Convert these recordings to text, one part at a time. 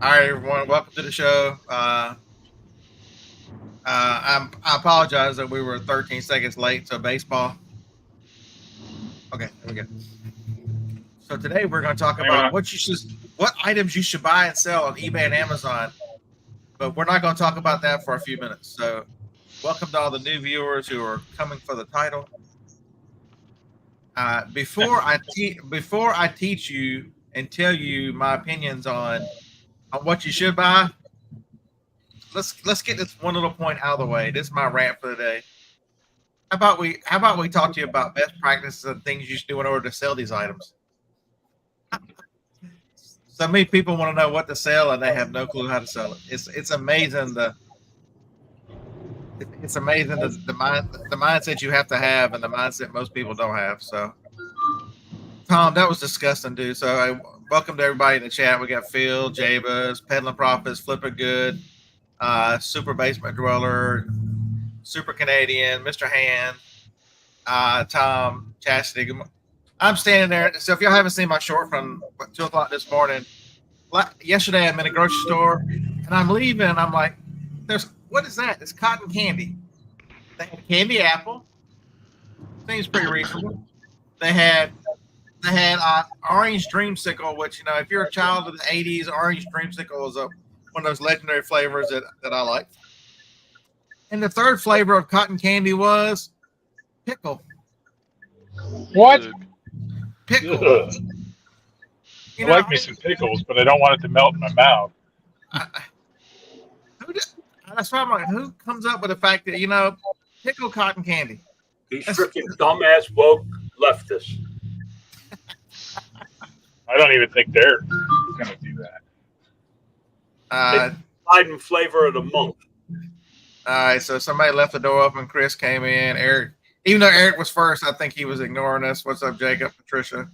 All right, everyone, welcome to the show. I apologize that we were 13 seconds late to baseball. Okay, there we go. So today we're going to talk about what items you should buy and sell on eBay and Amazon, but we're not going to talk about that for a few minutes. So, welcome to all the new viewers who are coming for the title. Before I teach you and tell you my opinions on what you should buy, let's get this one little point out of the way. This is my rant for the day. How about we talk to you about best practices and things you should do in order to sell these items? So many people want to know what to sell and they have no clue how to sell it. It's amazing the mindset you have to have and the mindset most people don't have. So Tom, that was disgusting, dude. So welcome to everybody in the chat. We got Phil, Jabez, Peddling Profits, Flipping Good, Super Basement Dweller, Super Canadian, Mr. Hand, Tom, Chastity. I'm standing there. So if y'all haven't seen my short from 2 o'clock this morning, yesterday I'm in a grocery store and I'm leaving and I'm like, what is that? It's cotton candy. They had candy apple. Seems pretty reasonable. They had orange dreamsicle, which, if you're a child of the 80s, orange dreamsicle is one of those legendary flavors that I like. And the third flavor of cotton candy was pickle. What? Pickle. I like me some pickles, but I don't want it to melt in my mouth. That's why I'm like, who comes up with the fact that, pickle cotton candy? These freaking dumbass woke leftists. I don't even think they're going to do that. Biden flavor of the month. All right, so somebody left the door open. Chris came in. Eric, even though Eric was first, I think he was ignoring us. What's up, Jacob, Patricia,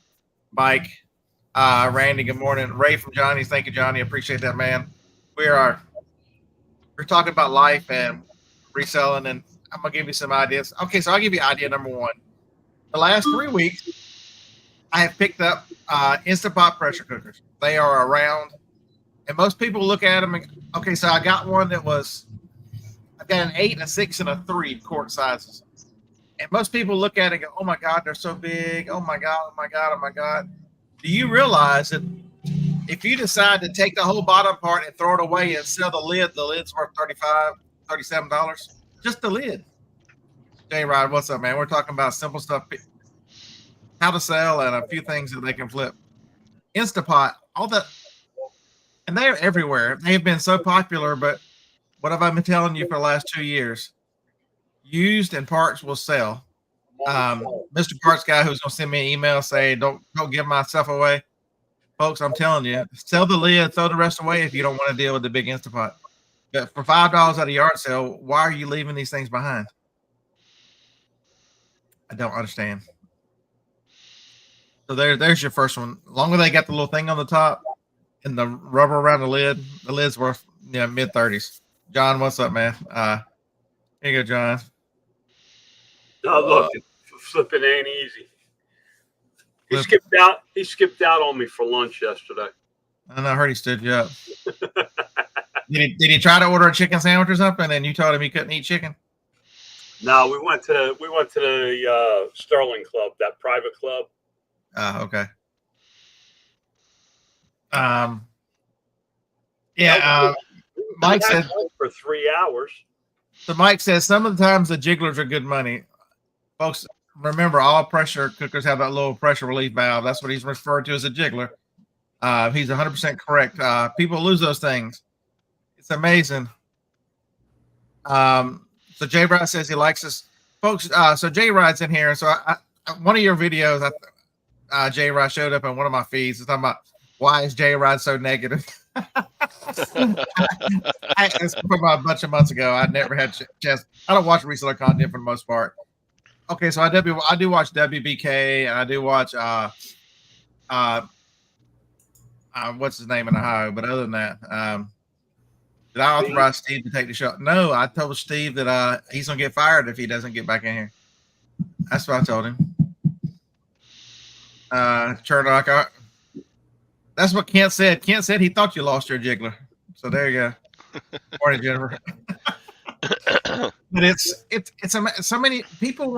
Mike, Randy? Good morning. Ray from Johnny's. Thank you, Johnny. Appreciate that, man. We're talking about life and reselling, and I'm gonna give you some ideas. Okay, so I'll give you idea number one. The last 3 weeks, I have picked up Instant Pot pressure cookers. They are around, and most people look at them. Okay, so I got one that I've got an 8, a 6, and a 3 quart sizes. And most people look at it and go, oh my God, they're so big. Oh my God, oh my God, oh my God. Do you realize that if you decide to take the whole bottom part and throw it away and sell the lid's worth $35, $37? Just the lid. J-Rod, what's up, man? We're talking about simple stuff, how to sell, and a few things that they can flip. Instapot, all that, and they're everywhere. They've been so popular, but what have I been telling you for the last 2 years? Used and parts will sell. Mr. Parts guy who's going to send me an email saying, don't give my stuff away. Folks, I'm telling you, sell the lid, throw the rest away if you don't want to deal with the big Instapot. But for $5 at a yard sale, why are you leaving these things behind? I don't understand. So there's your first one. As long as they got the little thing on the top and the rubber around the lid's worth mid-30s. John, what's up, man? Here you go, John. Now look, flipping ain't easy. He skipped out on me for lunch yesterday. I heard he stood you up. Did he try to order a chicken sandwich or something, and you told him he couldn't eat chicken? No, we went to the Sterling Club, that private club. Okay. Mike said for 3 hours. So Mike says some of the times the jigglers are good money. Folks, remember all pressure cookers have that little pressure relief valve. That's what he's referred to as a jiggler. He's 100% correct. People lose those things. It's amazing. So Jay Rod says he likes us. Folks, so Jay Rod's in here. So one of your videos, Jay Rod showed up on one of my feeds. It's talking about why is Jay Rod so negative? It's from a bunch of months ago. I never had chance. I don't watch reseller content for the most part. Okay, so I do watch WBK and I do watch what's his name in Ohio. But other than that, did I authorize Steve to take the shot? No, I told Steve that he's gonna get fired if he doesn't get back in here. That's what I told him. Chernock, That's what Kent said. Kent said he thought you lost your jiggler. So there you go. Morning, Jennifer. But it's so many people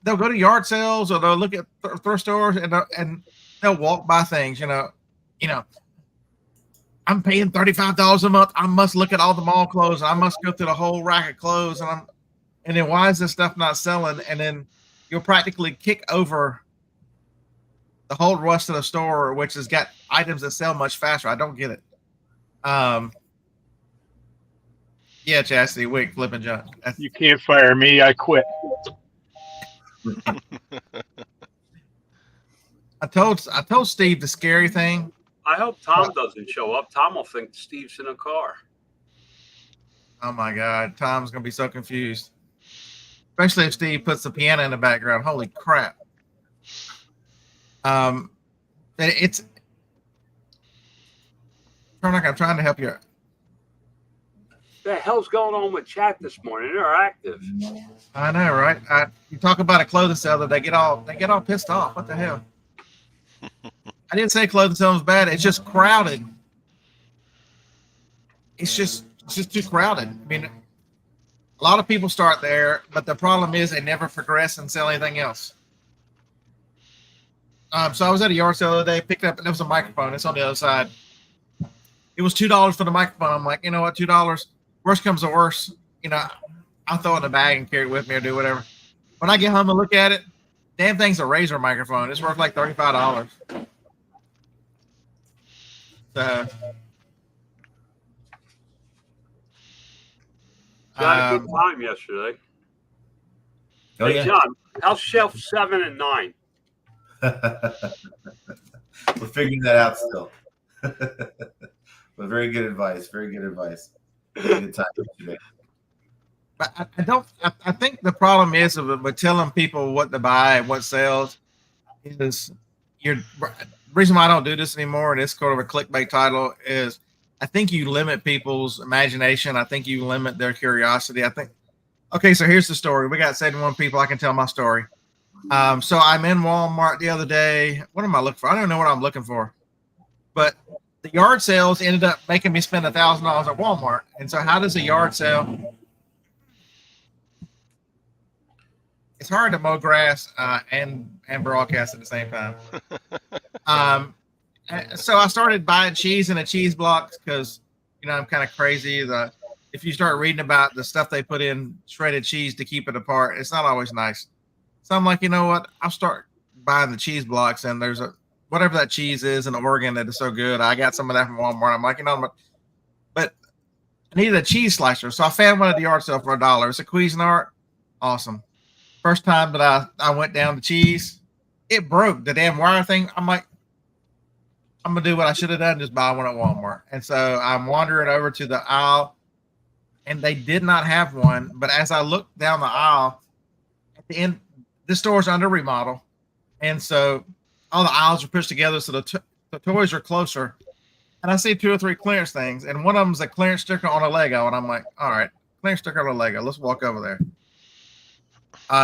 they'll go to yard sales or they'll look at thrift stores and they'll walk by things. You know, I'm paying $35 a month. I must look at all the mall clothes. I must go through the whole rack of clothes, and then why is this stuff not selling? And then you'll practically kick over the whole rest of the store, which has got items that sell much faster. I don't get it. Yeah, Chastity, wait, flipping John. You can't fire me. I quit. I told Steve the scary thing. I hope Tom doesn't show up. Tom will think Steve's in a car. Oh my God, Tom's gonna be so confused, especially if Steve puts the piano in the background. Holy crap! It's. I'm trying to help you. The hell's going on with chat this morning? They're active. I know, right? You talk about a clothing seller, they get all pissed off. What the hell? I didn't say clothing selling was bad. It's just crowded. It's just too crowded. I mean, a lot of people start there, but the problem is they never progress and sell anything else. So I was at a yard sale the other day, picked up, and there was a microphone. It's on the other side. It was $2 for the microphone. I'm like, you know what, $2. Worst comes to worst, I'll throw it in the bag and carry it with me or do whatever. When I get home and look at it, damn thing's a Razor microphone. It's worth like $35. So, Got a good time yesterday. Oh, Hey, yeah. John, how's shelf 7 and 9? We're figuring that out still. But very good advice. Very good advice. Very good time today. but I think the problem is with telling people what to buy and what sells is reason why I don't do this anymore, and it's sort of a clickbait title, is I think you limit people's imagination. I think you limit their curiosity. Okay, so here's the story. We got 71 people. I can tell my story. So I'm in Walmart the other day. What am I looking for? I don't know what I'm looking for. But the yard sales ended up making me spend $1,000 at Walmart. And so how does a yard sale? It's hard to mow grass and broadcast at the same time. So I started buying cheese in a cheese blocks because, I'm kind of crazy. If you start reading about the stuff they put in shredded cheese to keep it apart, it's not always nice. So I'm like, you know what? I'll start buying the cheese blocks, and there's whatever that cheese is in Oregon that is so good. I got some of that from Walmart. I'm like, but I needed a cheese slicer. So I found one at the yard sale for $1. It's a Cuisinart. Awesome. First time that I went down to cheese, it broke the damn wire thing. I'm like, I'm going to do what I should have done, just buy one at Walmart. And so I'm wandering over to the aisle, and they did not have one. But as I looked down the aisle, at the end, this store's under remodel. And so all the aisles are pushed together, so the toys are closer. And I see 2 or 3 clearance things, and one of them's a clearance sticker on a Lego. And I'm like, all right, clearance sticker on a Lego. Let's walk over there.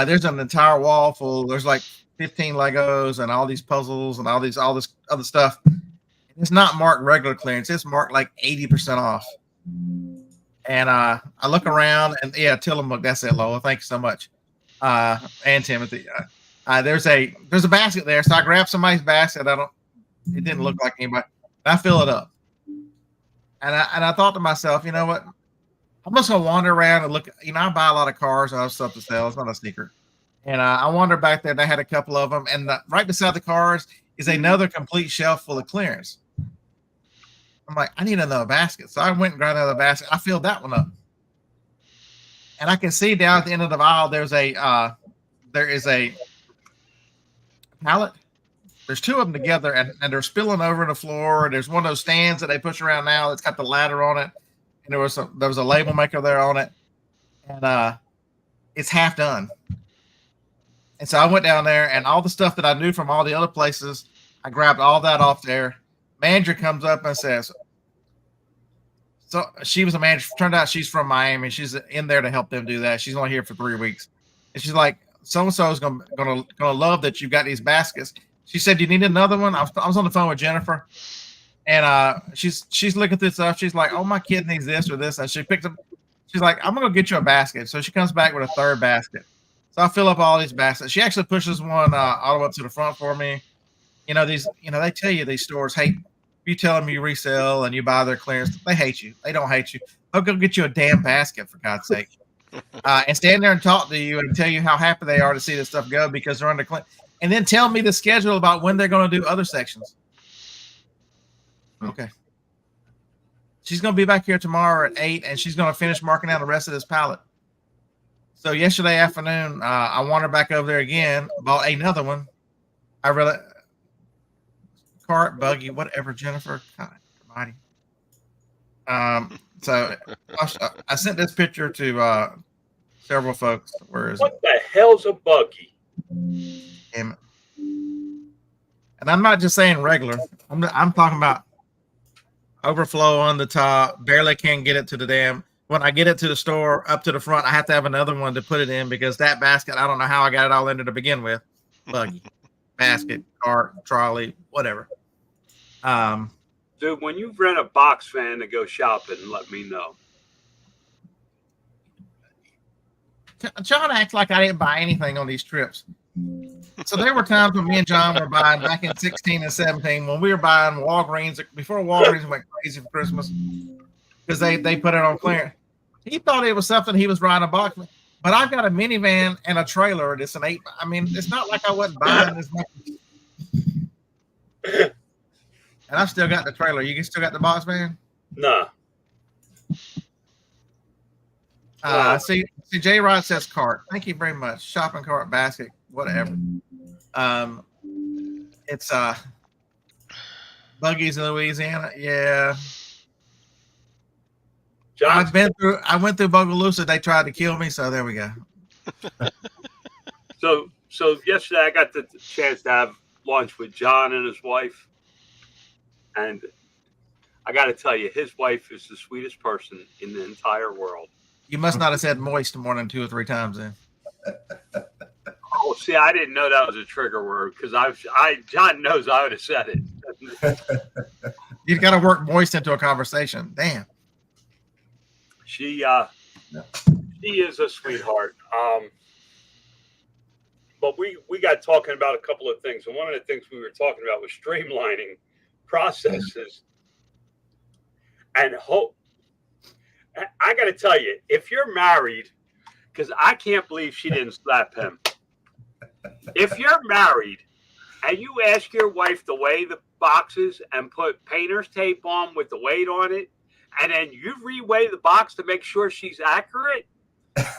There's an entire wall full. There's like 15 Legos and all these puzzles and all this other stuff. It's not marked regular clearance. It's marked like 80% off. And I look around, and yeah, Tillamook, that's it, Lola. Thank you so much. And Timothy. There's a basket there, so I grabbed somebody's basket. It didn't look like anybody. I fill it up, and I thought to myself, you know what? I'm just gonna wander around and look. I buy a lot of cars and other stuff to sell. It's not a secret. And I wandered back there. They had a couple of them, and right beside the cars is another complete shelf full of clearance. I'm like, I need another basket, so I went and grabbed another basket. I filled that one up, and I can see down at the end of the aisle there is a pallet. There's 2 of them together, and they're spilling over the floor. There's one of those stands that they push around now that's got the ladder on it, and there was a label maker there on it, and it's half done. And so I went down there, and all the stuff that I knew from all the other places, I grabbed all that off there. Manager comes up and says, so she was a manager. Turned out she's from Miami. She's in there to help them do that. She's only here for 3 weeks. And she's like, so-and-so is gonna love that you've got these baskets. She said, do you need another one? I was on the phone with Jennifer. And she's looking through stuff. She's like, "Oh, my kid needs this or this," and she picked up. She's like, "I'm gonna go get you a basket." So she comes back with a third basket. So I fill up all these baskets. She actually pushes one all the way up to the front for me. They tell you these stores hate you. Tell them you resell and you buy their clearance. They hate you. They don't hate you. I'll go get you a damn basket for God's sake, and stand there and talk to you and tell you how happy they are to see this stuff go because they're under clean, and then tell me the schedule about when they're going to do other sections. Okay. She's going to be back here tomorrow at 8, and she's going to finish marking out the rest of this pallet. So yesterday afternoon, I wandered back over there again, bought another one. Cart, buggy, whatever, Jennifer. God almighty. So I sent this picture to several folks. Where is what the hell's a buggy? Damn it. And I'm not just saying regular. I'm talking about overflow on the top, barely can get it to the damn. When I get it to the store up to the front, I have to have another one to put it in because that basket, I don't know how I got it all in there to begin with. Buggy, basket, cart, trolley, whatever. Dude, when you rent a box van to go shopping, let me know. John acts like I didn't buy anything on these trips. So there were times when me and John were buying back in 16 and 17 when we were buying Walgreens before Walgreens went crazy for Christmas because they put it on clearance. He thought it was something he was riding a box, but I've got a minivan and a trailer. It's an 8. I mean, it's not like I wasn't buying as much. And I've still got the trailer. You still got the box van? No. See, J Rod says cart. Thank you very much. Shopping cart, basket, whatever. It's buggies in Louisiana. Yeah. John, I went through Bogalusa. They tried to kill me, so there we go. So yesterday I got the chance to have lunch with John and his wife. And I got to tell you, his wife is the sweetest person in the entire world. You must not have said moist more than 2 or 3 times then. Oh, see, I didn't know that was a trigger word because John knows I would have said it. You've got to work moist into a conversation. Damn. She is a sweetheart. But we got talking about a couple of things, and one of the things we were talking about was streamlining processes and hope. I got to tell you, if you're married, because I can't believe she didn't slap him. If you're married and you ask your wife to weigh the boxes and put painter's tape on with the weight on it, and then you reweigh the box to make sure she's accurate. That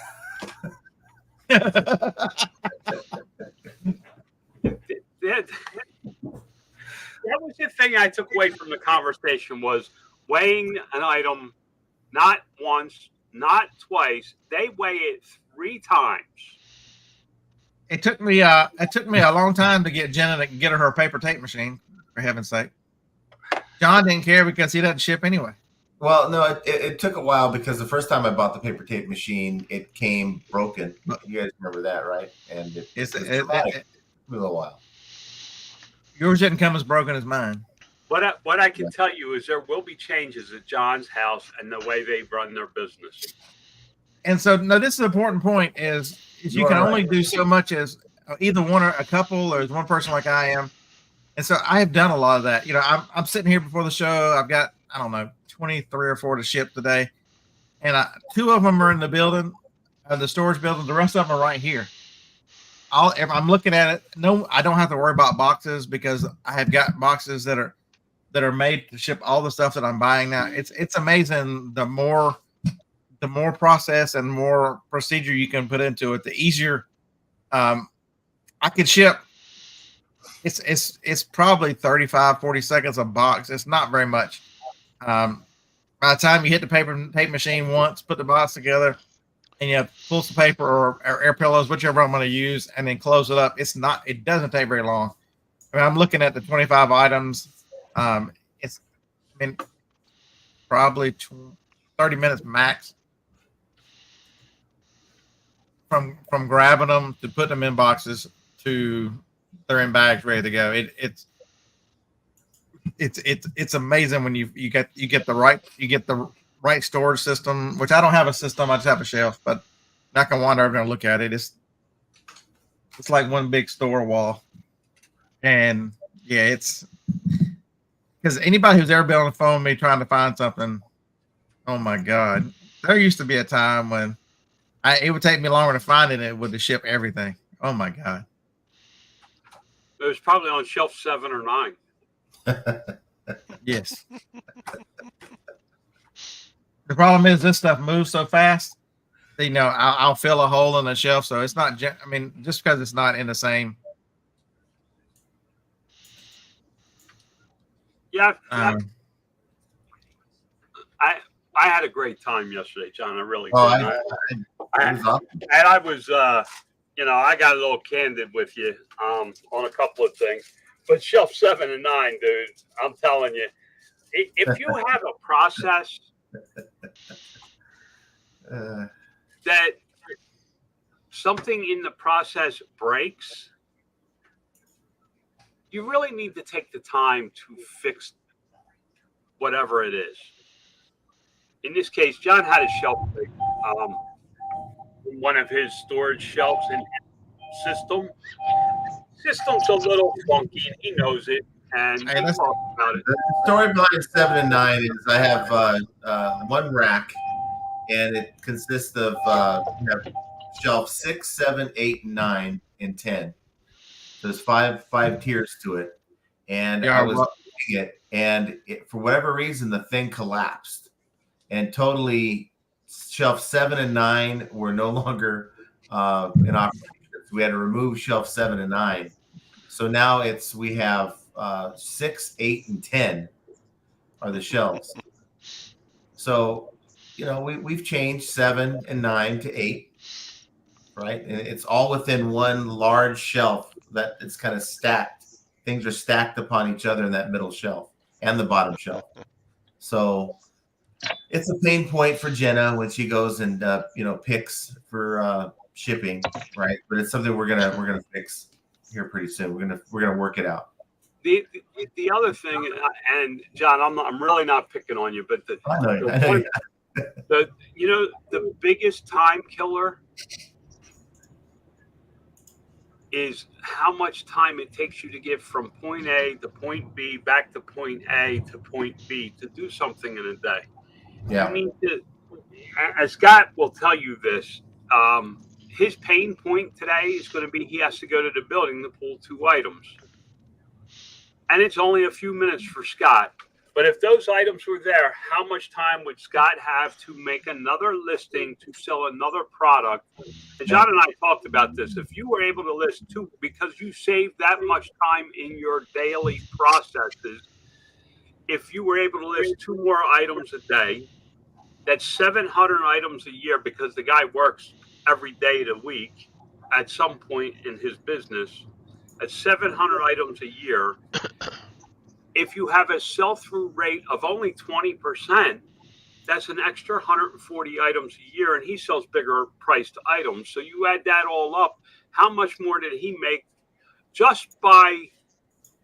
was the thing I took away from the conversation was weighing an item not once, not twice. They weigh it 3 times. It took me a long time to get Jenna to get her paper tape machine, for heaven's sake. John didn't care because he doesn't ship anyway. Well, no, it took a while because the first time I bought the paper tape machine, it came broken. You guys remember that, right? And it took a little while. Yours didn't come as broken as mine. What I can tell you is there will be changes at John's house and the way they run their business. And so, no, this is an important point is you can only do so much as either one or a couple or as one person like I am. And so I have done a lot of that. You know, I'm sitting here before the show. I've got, I don't know, 23 or 4 to ship today. And 2 of them are in the building, the storage building. The rest of them are right here. I'm looking at it. No, I don't have to worry about boxes because I have got boxes that are made to ship all the stuff that I'm buying now. It's amazing. The more process and more procedure you can put into it, the easier. I could ship. It's probably 35, 40 seconds a box. It's not very much. By the time you hit the paper tape machine once, put the box together, and you pull some paper or air pillows, whichever I'm going to use, and then close it up. It doesn't take very long. I mean, I'm looking at the 25 items. It's been probably 30 minutes max from grabbing them to putting them in boxes to they're in bags ready to go. it's amazing when you get the right storage system, which I don't have a system, I just have a shelf, but knock on wood, I'm going to look at it. It's like one big store wall. And yeah, it's because anybody who's ever been on the phone with me trying to find something, oh my God, there used to be a time when it would take me longer to find it than it would to ship everything. Oh my God. It was probably on shelf 7 or 9. Yes. The problem is this stuff moves so fast. You know, I'll fill a hole in the shelf, so it's not. I mean, just because it's not in the same. Yeah, I had a great time yesterday, John. I really did. I was, I got a little candid with you on a couple of things, but shelf 7 and 9, dude, I'm telling you, if you have a process that something in the process breaks, you really need to take the time to fix whatever it is. In this case, John had a shelf break, one of his storage shelves in his system. System's a little funky, and he knows it, and he talks about it. The story behind 7 and 9 is I have one rack, and it consists of we have shelf 6, 7, 8, 9, and 10. There's five tiers to it, and I was looking at it, and for whatever reason the thing collapsed, and totally shelf 7 and 9 were no longer in operation. We had to remove shelf 7 and 9, so now we have 6, 8, and 10 are the shelves. So we've changed 7 and 9 to 8, right? And it's all within one large shelf that it's kind of stacked. Things are stacked upon each other in that middle shelf and the bottom shelf. So it's a pain point for Jenna when she goes and picks for shipping, right? But it's something we're gonna fix here pretty soon. We're gonna work it out. The other thing, and John, I'm really not picking on you, but the biggest time killer is how much time it takes you to get from point A to point B, back to point A to point B to do something in a day. Yeah. You need to, as Scott will tell you this, his pain point today is going to be he has to go to the building to pull 2 items. And it's only a few minutes for Scott. But if those items were there, how much time would Scott have to make another listing to sell another product? And John and I talked about this. If you were able to list 2, because you saved that much time in your daily processes, if you were able to list 2 more items a day, that's 700 items a year, because the guy works every day of the week at some point in his business. At 700 items a year, if you have a sell-through rate of only 20%, that's an extra 140 items a year, and he sells bigger priced items. So you add that all up, how much more did he make just by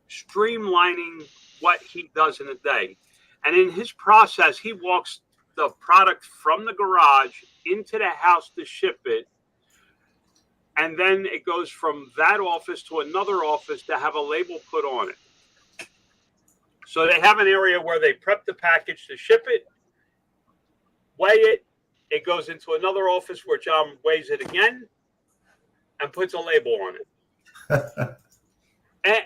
streamlining what he does in a day? And in his process, he walks the product from the garage into the house to ship it, and then it goes from that office to another office to have a label put on it. So they have an area where they prep the package to ship it, weigh it. It goes into another office where John weighs it again and puts a label on it. and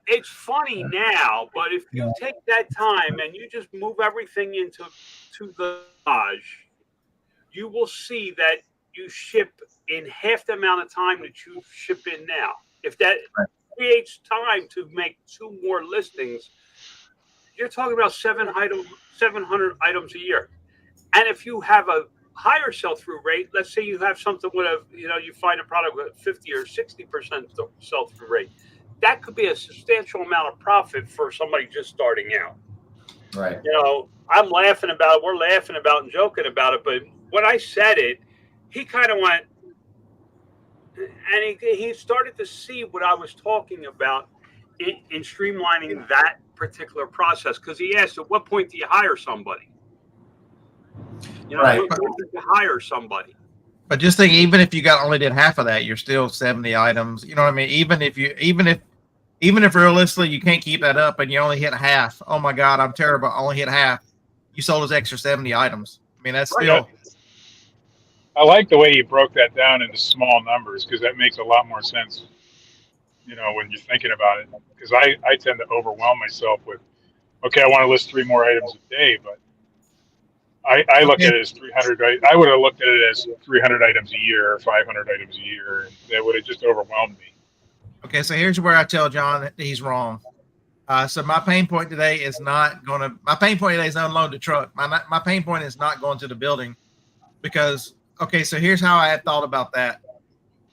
it's funny now, but if you take that time and you just move everything into the garage, you will see that you ship in half the amount of time that you ship in now. If that creates time to make 2 more listings, you're talking about 700 items a year. And if you have a higher sell-through rate, let's say you have something with you find a product with 50 or 60% sell-through rate, that could be a substantial amount of profit for somebody just starting out. Right. I'm laughing about it. We're laughing about and joking about it. But when I said it, he kind of went, and he started to see what I was talking about in streamlining that particular process, because he asked, at what point do you hire somebody? You know, Right. what point do you hire somebody? But just think, even if you only did half of that, you're still 70 items. You know what I mean? Even if realistically you can't keep that up and you only hit half, oh my God, I'm terrible. I only hit half. You sold us extra 70 items. I mean, that's still. I like the way you broke that down into small numbers, because that makes a lot more sense, you know, when you're thinking about it. Because I tend to overwhelm myself with, okay, I want to list 3 more items a day, but I look at it as 300. I would have looked at it as 300 items a year or 500 items a year, and that would have just overwhelmed me. Okay, so here's where I tell John that he's wrong. So my pain point today is not unload the truck. My pain point is not going to the building, because, okay, so here's how I had thought about that.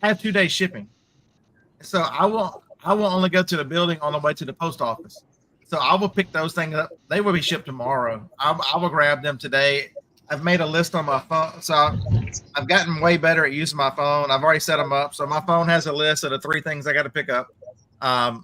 I have 2 days shipping. So I will only go to the building on the way to the post office. So I will pick those things up. They will be shipped tomorrow. I will grab them today. I've made a list on my phone. So I've gotten way better at using my phone. I've already set them up. So my phone has a list of the 3 things I got to pick up. I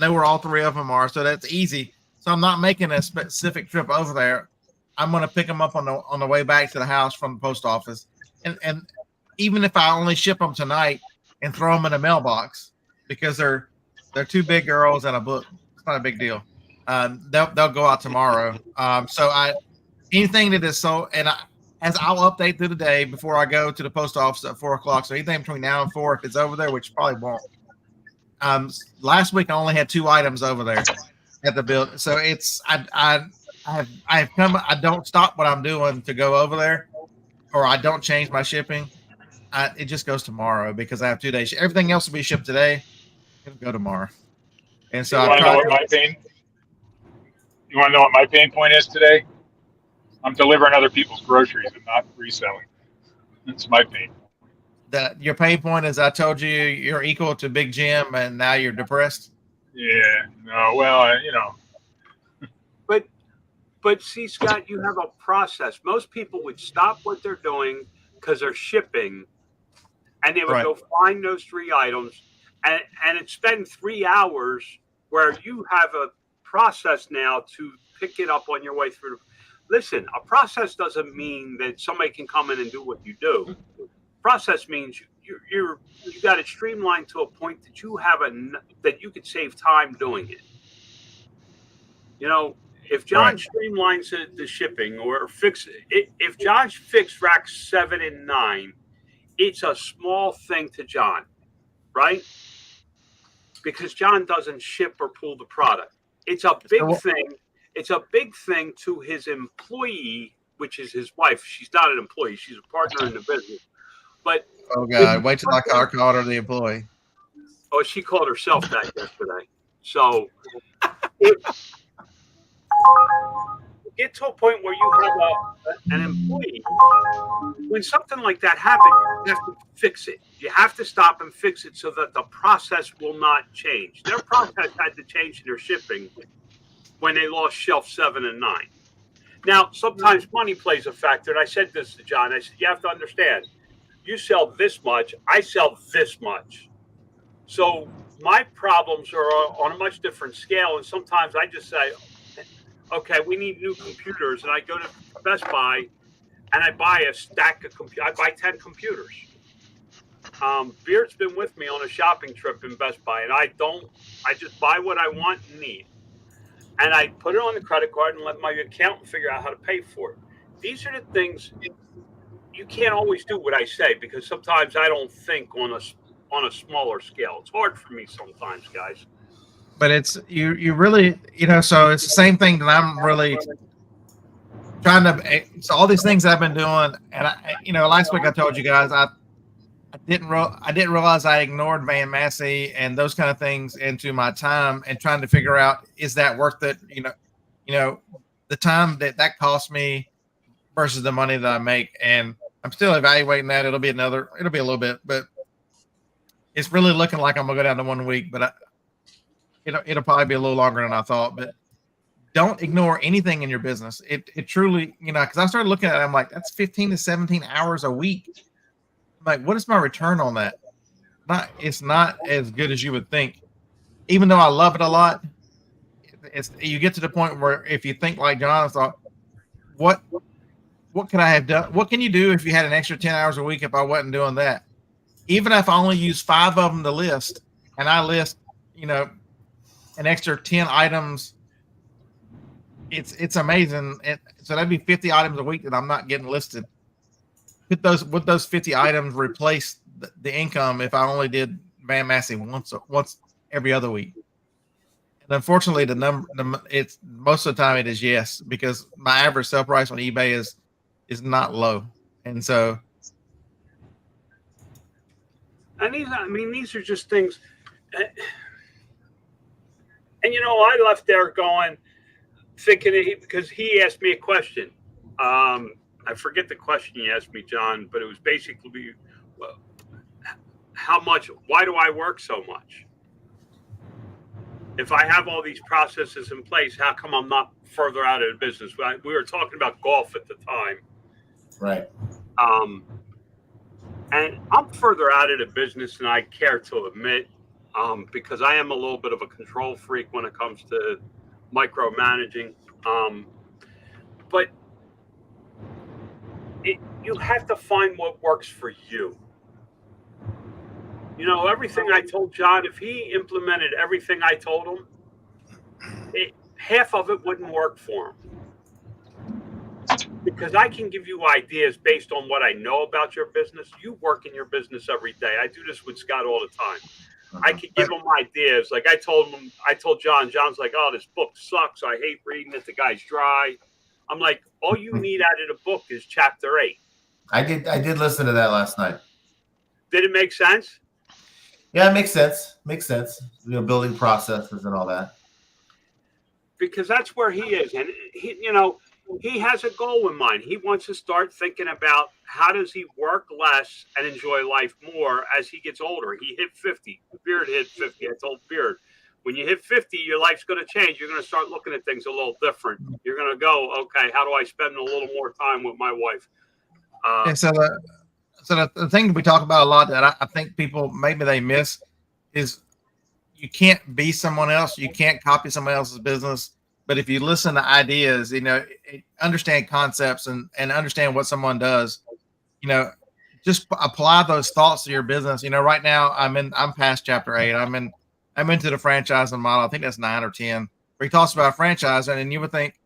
know where all 3 of them are, so that's easy. So I'm not making a specific trip over there. I'm going to pick them up on the way back to the house from the post office. And even if I only ship them tonight and throw them in a mailbox, because they're 2 big girls and a book, it's not a big deal. They'll go out tomorrow. So anything that is so, and as I'll update through the day before I go to the post office at 4:00. So anything between now and 4, if it's over there, which probably won't. Last week I only had 2 items over there at the building. So I don't stop what I'm doing to go over there, or I don't change my shipping. It just goes tomorrow because I have 2 days. Everything else will be shipped today. It'll go tomorrow. And so You want to know what my pain point is today? I'm delivering other people's groceries and not reselling. That's my pain. Your pain point is, I told you you're equal to Big Jim, and now you're depressed. Yeah. No. Well, you know. But see, Scott, you have a process. Most people would stop what they're doing because they're shipping, and they would go find those 3 items, and it spend 3 hours, where you have a process now to pick it up on your way through. Listen, a process doesn't mean that somebody can come in and do what you do. Process means you got it streamlined to a point that you have that you could save time doing it. You know, if John streamlines the shipping, or if John fixed racks 7 and 9, it's a small thing to John, right? Because John doesn't ship or pull the product. It's a big thing. It's a big thing to his employee, which is his wife. She's not an employee. She's a partner in the business. But oh God, wait till I called her the employee. Oh, she called herself that yesterday. So it get to a point where you have an employee. When something like that happens, you have to fix it. You have to stop and fix it so that the process will not change. Their process had to change in their shipping when they lost shelf 7 and 9. Now, sometimes money plays a factor. And I said this to John. I said, you have to understand, you sell this much, I sell this much. So my problems are on a much different scale. And sometimes I just say, okay, we need new computers. And I go to Best Buy and I buy a stack of computers. I buy 10 computers. Beard's been with me on a shopping trip in Best Buy, and I just buy what I want and need. And I put it on the credit card and let my accountant figure out how to pay for it. These are the things you can't always do what I say, because sometimes I don't think on a smaller scale. It's hard for me sometimes, guys. But it's you really, so it's the same thing that I'm really trying to. So all these things I've been doing, and last week I told you guys I didn't realize I ignored Van Massey and those kind of things into my time, and trying to figure out, is that worth it? The time that cost me versus the money that I make, and I'm still evaluating that. It'll be a little bit, but it's really looking like I'm gonna go down to 1 week, but it'll probably be a little longer than I thought. But don't ignore anything in your business. It truly, because I started looking at it, I'm like, that's 15 to 17 hours a week. I'm like, what is my return on that? It's not as good as you would think. Even though I love it a lot, you get to the point where if you think like John thought, what could I have done? What can you do if you had an extra 10 hours a week if I wasn't doing that? Even if I only use 5 of them to list, and I list, an extra 10 items, it's amazing. So that'd be 50 items a week that I'm not getting listed. Would those 50 items replace the income if I only did Van Massey once every other week? And unfortunately, it's most of the time it is yes, because my average sale price on eBay is not low, and so. And these are just things. And I left there going, thinking because he asked me a question. I forget the question he asked me, John, but it was basically, well, why do I work so much? If I have all these processes in place, how come I'm not further out of the business? We were talking about golf at the time. Right. And I'm further out of the business than I care to admit, because I am a little bit of a control freak when it comes to micromanaging. But you have to find what works for you. Everything I told John, if he implemented everything I told him, half of it wouldn't work for him. Because I can give you ideas based on what I know about your business. You work in your business every day. I do this with Scott all the time. I could give him ideas. Like I told John's like, oh, this book sucks. I hate reading it. The guy's dry. I'm like, all you need out of the book is chapter 8. I did listen to that last night. Did it make sense? Yeah, it makes sense. Building processes and all that. Because that's where he is. And he has a goal in mind. He wants to start thinking about how does he work less and enjoy life more as he gets older. He hit 50. Beard hit 50. I told Beard, when you hit 50, your life's going to change. You're going to start looking at things a little different. You're going to go, okay, how do I spend a little more time with my wife? And so the thing that we talk about a lot that I think people maybe they miss is you can't be someone else. You can't copy someone else's business. But if you listen to ideas, understand concepts and understand what someone does, just apply those thoughts to your business. Right now I'm past chapter 8. I'm into the franchising model. I think that's 9 or 10, where he talks about franchising. And you would think,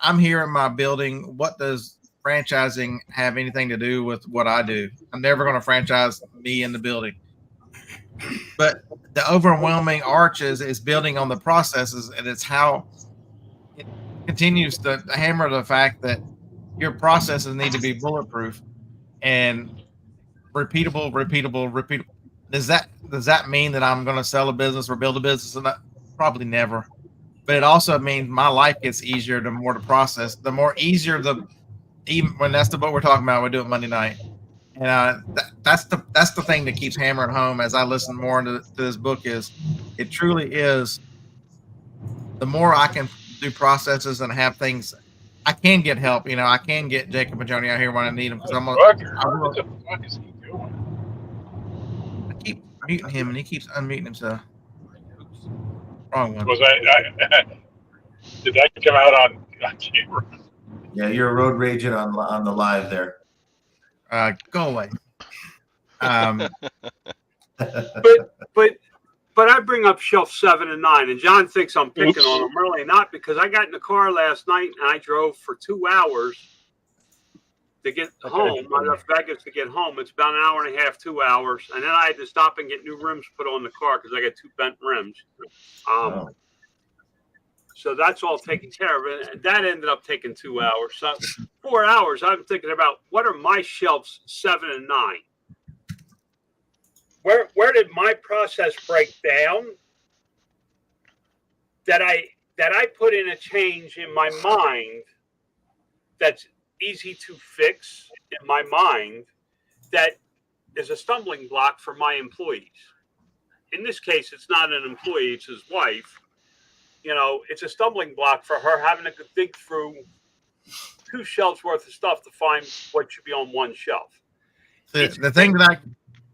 I'm here in my building. What does franchising have anything to do with what I do? I'm never going to franchise me in the building. But the overwhelming arch is building on the processes, and it's how it continues to hammer the fact that your processes need to be bulletproof and repeatable. Does that mean that I'm going to sell a business or build a business? Probably never. But it also means my life gets easier the more the process, the more easier even when that's what we're talking about. We do it Monday night. And that's the thing that keeps hammering home as I listen more into this book is it truly is the more I can do processes and have things, I can get help. I can get Jacob and Joni out here when I need them because What the fuck is he doing? I keep muting him and he keeps unmuting himself. Oops. Wrong one. Was I did that come out on camera? Yeah, you're road raging on the live there. Go away. But I bring up shelf 7 and 9, and John thinks I'm picking on him. Really not, because I got in the car last night and I drove for 2 hours to get home. I left Vegas to get home. It's about an hour and a half, 2 hours, and then I had to stop and get new rims put on the car because I got 2 bent rims. So that's all taken care of, and that ended up taking 2 hours. So 4 hours, I'm thinking about what are my shelves 7 and 9. Where did my process break down? That I put in a change in my mind that's easy to fix in my mind that is a stumbling block for my employees. In this case, it's not an employee, it's his wife. It's a stumbling block for her having to dig through 2 shelves worth of stuff to find what should be on 1 shelf. The thing that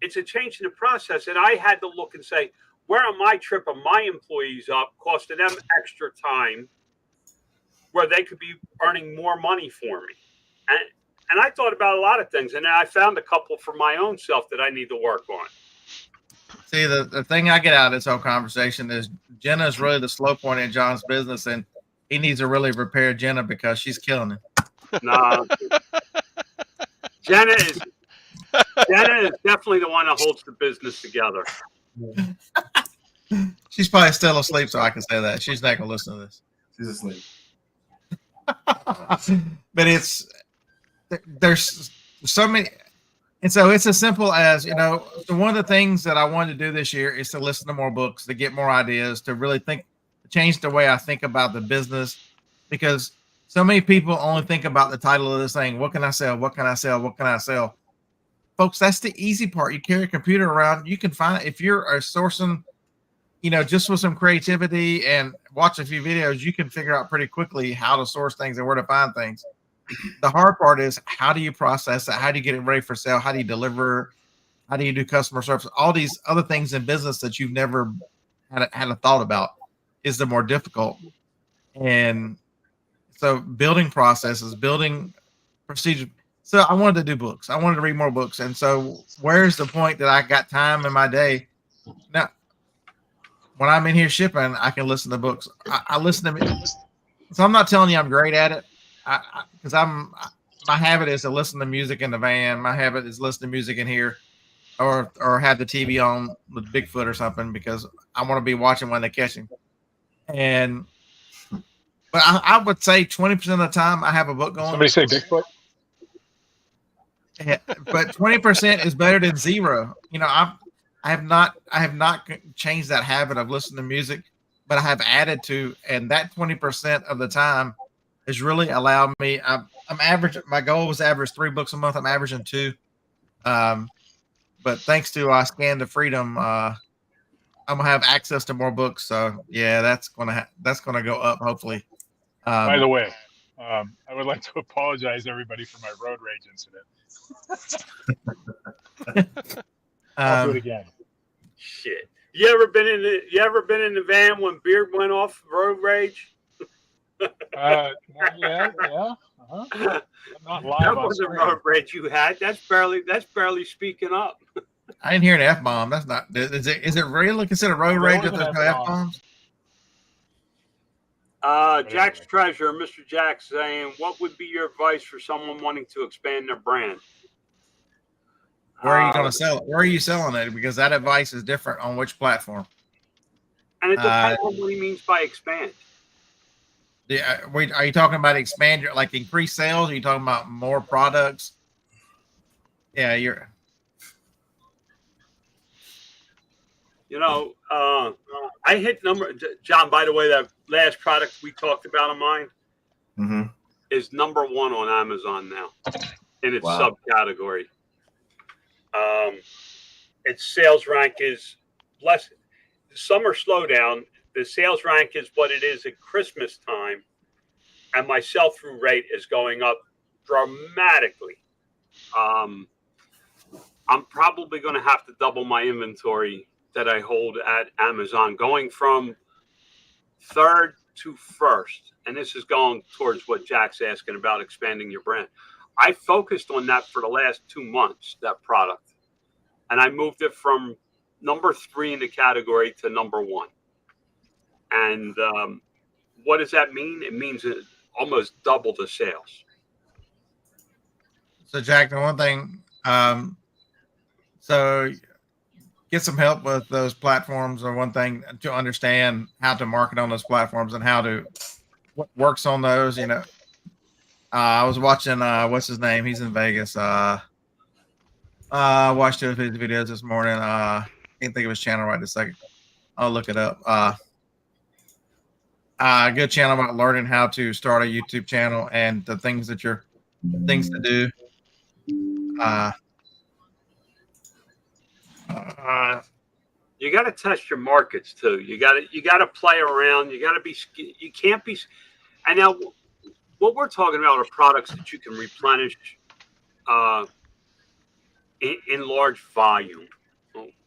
it's a change in the process, and I had to look and say, wearing my trip of my employees up, costing them extra time where they could be earning more money for me. And I thought about a lot of things, and I found a couple for my own self that I need to work on. See, the thing I get out of this whole conversation is Jenna is really the slow point in John's business, and he needs to really repair Jenna because she's killing him. Nah, Jenna is definitely the one that holds the business together. She's probably still asleep, so I can say that. She's not going to listen to this. She's asleep. But there's so many. And so it's as simple as, so one of the things that I wanted to do this year is to listen to more books, to get more ideas, to really change the way I think about the business, because so many people only think about the title of this thing. What can I sell? What can I sell? What can I sell? Folks, that's the easy part. You carry a computer around. You can find it. If you're sourcing, just with some creativity and watch a few videos, you can figure out pretty quickly how to source things and where to find things. The hard part is, how do you process it? How do you get it ready for sale? How do you deliver? How do you do customer service? All these other things in business that you've never had a thought about is the more difficult. And so building processes, building procedure. So I wanted to do books. I wanted to read more books. And so where's the point that I got time in my day? Now, when I'm in here shipping, I can listen to books. I listen to me. So I'm not telling you I'm great at it. Because my habit is to listen to music in the van. My habit is listen to music in here, or have the TV on with Bigfoot or something, because I want to be watching when they catch him. But I would say 20% of the time I have a book going. Somebody say Bigfoot. Yeah, but 20% is better than zero. I have not changed that habit of listening to music, but I have added to, and that 20% of the time has really allowed me. I'm average. My goal was to average 3 books a month. I'm averaging 2. But thanks to Scan to Freedom, I'm gonna have access to more books. So yeah, that's gonna go up hopefully. By the way, I would like to apologize everybody for my road rage incident. I'll do it again. Shit. You ever been in the van when Beard went off road rage? Yeah. Uh-huh. I'm not live. That wasn't road rage you had. That's barely speaking up. I didn't hear an F-bomb. That's not. Is it really considered road rage if there's no F-bombs? Jack's Treasure, Mr. Jack saying, what would be your advice for someone wanting to expand their brand? Where are you going to sell it? Where are you selling it? Because that advice is different on which platform. And it depends on what he means by expand. Yeah, are you talking about expand, like increase sales? Are you talking about more products? Yeah, I hit John, by the way, that last product we talked about of mine is number 1 on Amazon now in its subcategory. Its sales rank is less. The summer slowdown, the sales rank is what it is at Christmas time, and my sell-through rate is going up dramatically. I'm probably going to have to double my inventory that I hold at Amazon, going from 3rd to 1st. And this is going towards what Jack's asking about expanding your brand. I focused on that for the last 2 months, that product. And I moved it from number 3 in the category to number 1. And what does that mean? It means it almost double the sales. So Jack, the one thing, so get some help with those platforms, or one thing to understand how to market on those platforms and what works on those. I was watching, what's his name? He's in Vegas. I watched 2 of his videos this morning. Can't think of his channel right this second. I'll look it up. A good channel about learning how to start a YouTube channel and the things to do. You got to test your markets too. You got to play around. You can't be. And now, what we're talking about are products that you can replenish in large volume.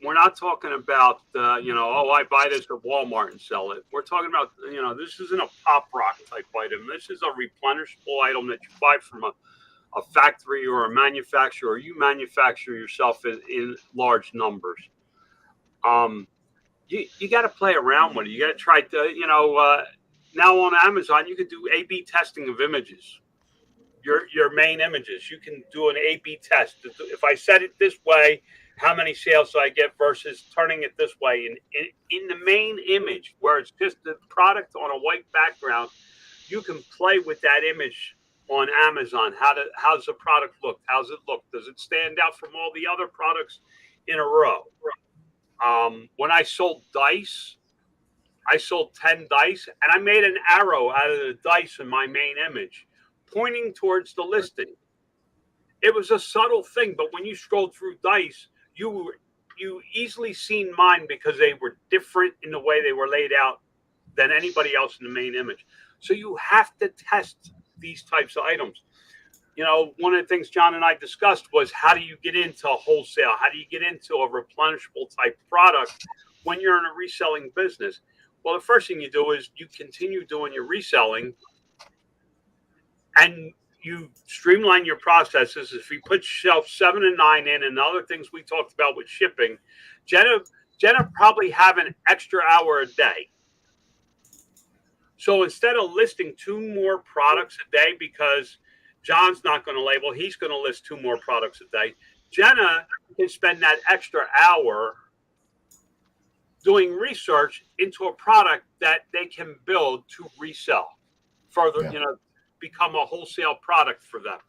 We're not talking about, oh, I buy this at Walmart and sell it. We're talking about, this isn't a pop rock type item. This is a replenishable item that you buy from a factory or a manufacturer, or you manufacture yourself in large numbers. You got to play around with it. You got to try to, now on Amazon, you can do A/B testing of images. Your main images. You can do an A/B test. If I set it this way, how many sales do I get versus turning it this way? And in the main image, where it's just the product on a white background, you can play with that image on Amazon. How's the product look? How's it look? Does it stand out from all the other products in a row? When I sold dice, I sold 10 dice, and I made an arrow out of the dice in my main image, pointing towards the listing. It was a subtle thing, but when you scrolled through dice, you easily seen mine because they were different in the way they were laid out than anybody else in the main image. So you have to test these types of items. One of the things John and I discussed was, how do you get into wholesale? How do you get into a replenishable type product when you're in a reselling business? Well, the first thing you do is you continue doing your reselling, and you streamline your processes. If you put shelf 7 and 9 in, and the other things we talked about with shipping, Jenna probably have an extra hour a day. So instead of listing 2 more products a day, because John's not going to label, he's going to list 2 more products a day, Jenna can spend that extra hour doing research into a product that they can build to resell further, become a wholesale product for them.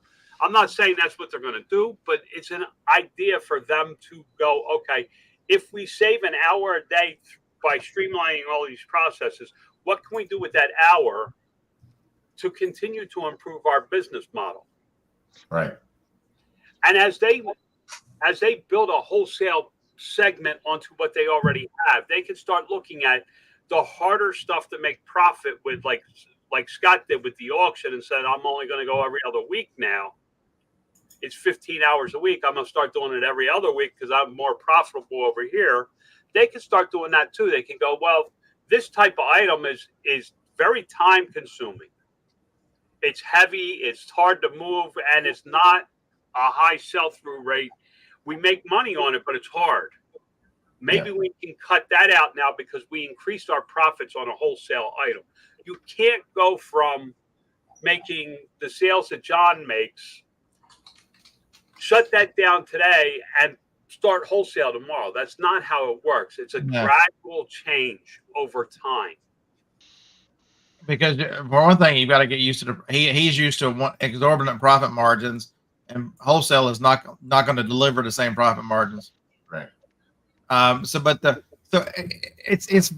I'm not saying that's what they're going to do, but it's an idea for them to go, okay, if we save an hour a day by streamlining all these processes, what can we do with that hour to continue to improve our business model? Right. And as they build a wholesale segment onto what they already have, they can start looking at the harder stuff to make profit with, like Scott did with the auction, and said, I'm only going to go every other week now. It's 15 hours a week. I'm going to start doing it every other week because I'm more profitable over here. They can start doing that too. They can go, well, this type of item is very time consuming. It's heavy, it's hard to move, and it's not a high sell-through rate. We make money on it, but it's hard. Maybe we can cut that out now because we increased our profits on a wholesale item. You can't go from making the sales that John makes, shut that down today, and start wholesale tomorrow. That's not how it works. It's a gradual change over time. Because for one thing, you've got to get used to he's used to exorbitant profit margins, and wholesale is not going to deliver the same profit margins. Right. It's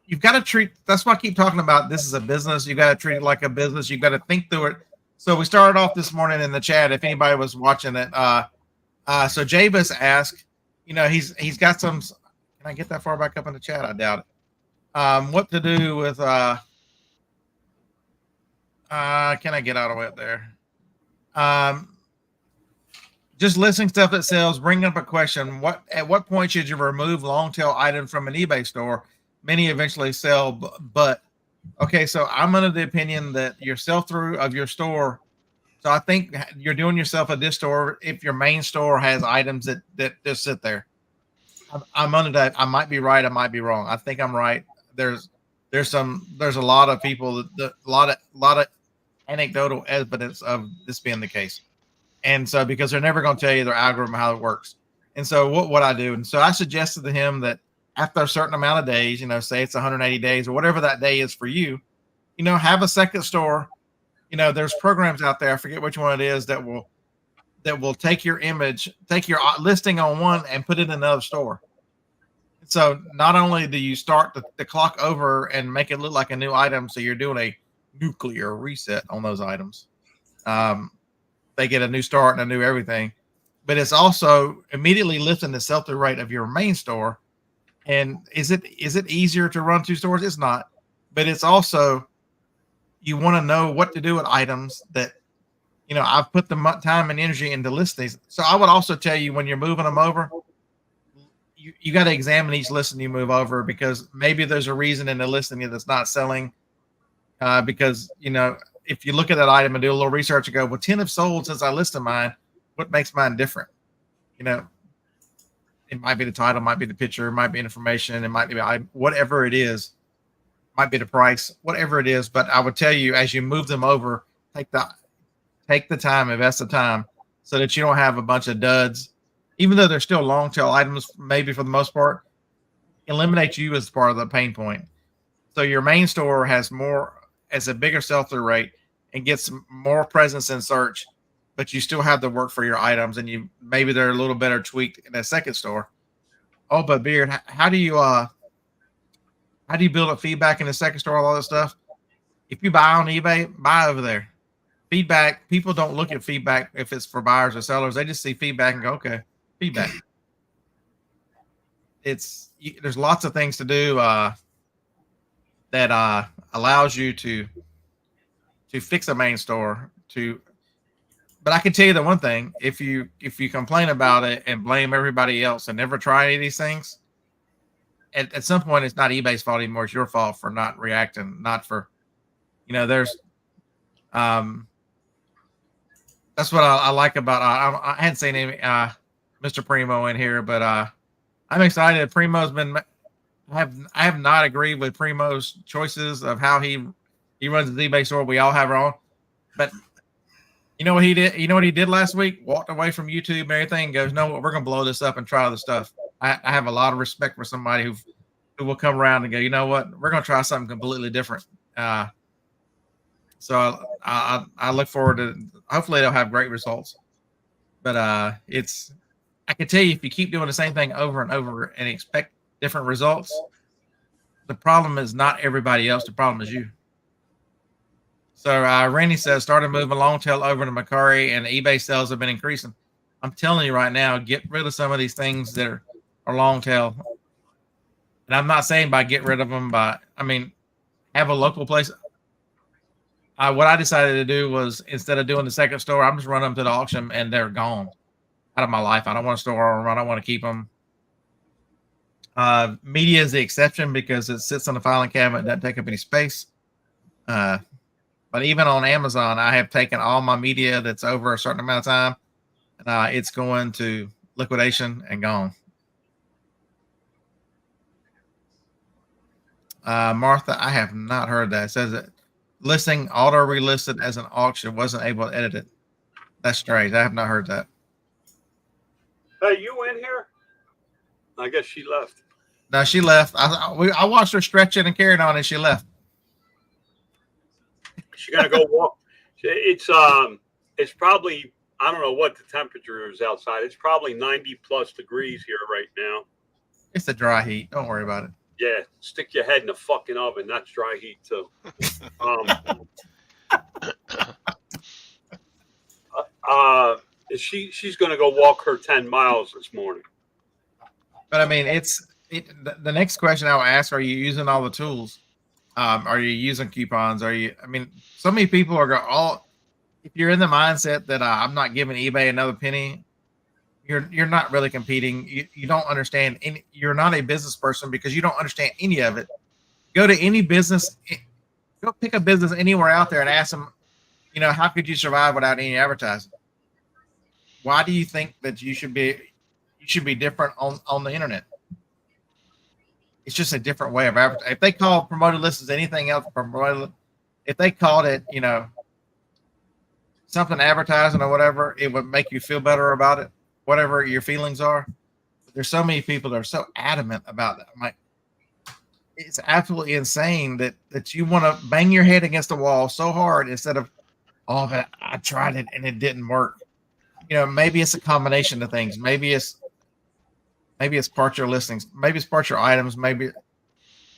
you've got to treat. That's why I keep talking about this is a business. You got to treat it like a business. You've got to think through it. So we started off this morning in the chat. If anybody was watching it, so Javis asked, he's got some. Can I get that far back up in the chat? I doubt it. What to do with can I get out of the way up there? Just listing stuff that sells, bring up a question. At what point should you remove long tail items from an eBay store? Many eventually sell, but okay. So I'm under the opinion that your sell through of your store. So I think you're doing yourself a diss store if your main store has items that just sit there. I'm under that. I might be right. I might be wrong. I think I'm right. There's a lot of people, a lot of anecdotal evidence of this being the case. And so, because they're never going to tell you their algorithm, how it works. And so what I do, and so I suggested to him that after a certain amount of days, say it's 180 days or whatever that day is for you, have a second store. There's programs out there, I forget which one it is, that will take your image, take your listing on one and put it in another store. So not only do you start the clock over and make it look like a new item, so you're doing a nuclear reset on those items. They get a new start and a new everything, but it's also immediately lifting the sell-through rate of your main store. And is it easier to run 2 stores? It's not, but it's also, you want to know what to do with items that, I've put the time and energy into listings. So I would also tell you, when you're moving them over, you got to examine each listing you move over, because maybe there's a reason in the listing that's not selling. Because, if you look at that item and do a little research and go, well, 10 have sold since I listed mine. What makes mine different? It might be the title, might be the picture, it might be information, it might be whatever it is, might be the price, whatever it is. But I would tell you, as you move them over, take the time, invest the time, so that you don't have a bunch of duds, even though they're still long tail items, maybe for the most part. Eliminate you as part of the pain point. So your main store has a bigger sell-through rate and gets more presence in search, but you still have to work for your items, and maybe they're a little better tweaked in a second store. Oh, but Beard, how do you build up feedback in the second store, all this stuff? If you buy on eBay, buy over there. Feedback, people don't look at feedback if it's for buyers or sellers. They just see feedback and go, okay, feedback. There's lots of things to do that allows you to fix a main store. But I can tell you the one thing: if you complain about it and blame everybody else and never try any of these things, at some point it's not eBay's fault anymore. It's your fault for not reacting. Not for, there's that's what I like about. I hadn't seen any Mr. Primo in here, but I'm excited. Primo's been. I have not agreed with Primo's choices of how he runs the eBay store. We all have our own, but you know what he did? You know what he did last week? Walked away from YouTube and everything and goes, no, we're going to blow this up and try other stuff. I have a lot of respect for somebody who will come around and go, you know what? We're going to try something completely different. So I look forward to, hopefully they'll have great results. But I can tell you, if you keep doing the same thing over and over and expect different results, the problem is not everybody else. The problem is you. So Randy says, started moving long tail over to Macari, and eBay sales have been increasing. I'm telling you right now, get rid of some of these things that are long tail. And I'm not saying by get rid of them, have a local place. What I decided to do was, instead of doing the second store, I'm just running them to the auction and they're gone out of my life. I don't want to store them. I don't want to keep them. Media is the exception because it sits on the filing cabinet, doesn't take up any space. But even on Amazon, I have taken all my media that's over a certain amount of time, and it's going to liquidation and gone. Martha, I have not heard that. It says that listing auto relisted as an auction, wasn't able to edit it. That's strange. I have not heard that. Hey, you in here? I guess she left. No, she left. I watched her stretching and carrying on, and she left. She's gonna go walk. It's probably, I don't know what the temperature is outside. It's probably 90 plus degrees here right now. It's the dry heat. Don't worry about it. Yeah, stick your head in the fucking oven. That's dry heat too. She's gonna go walk her 10 miles this morning. But the next question I will ask: are you using all the tools? Are you using coupons? So many people are if you're in the mindset that I'm not giving eBay another penny, you're not really competing. You don't understand you're not a business person because you don't understand any of it. Go to any business, go pick a business anywhere out there and ask them, how could you survive without any advertising? Why do you think that you should be different on the internet? It's just a different way of advertising. If they call promoted listings anything else, if they called it, something advertising or whatever, it would make you feel better about it, whatever your feelings are. There's so many people that are so adamant about that. I'm like, it's absolutely insane that you want to bang your head against the wall so hard instead of, but I tried it and it didn't work. Maybe it's a combination of things. Maybe it's part of your listings. Maybe it's part of your items. Maybe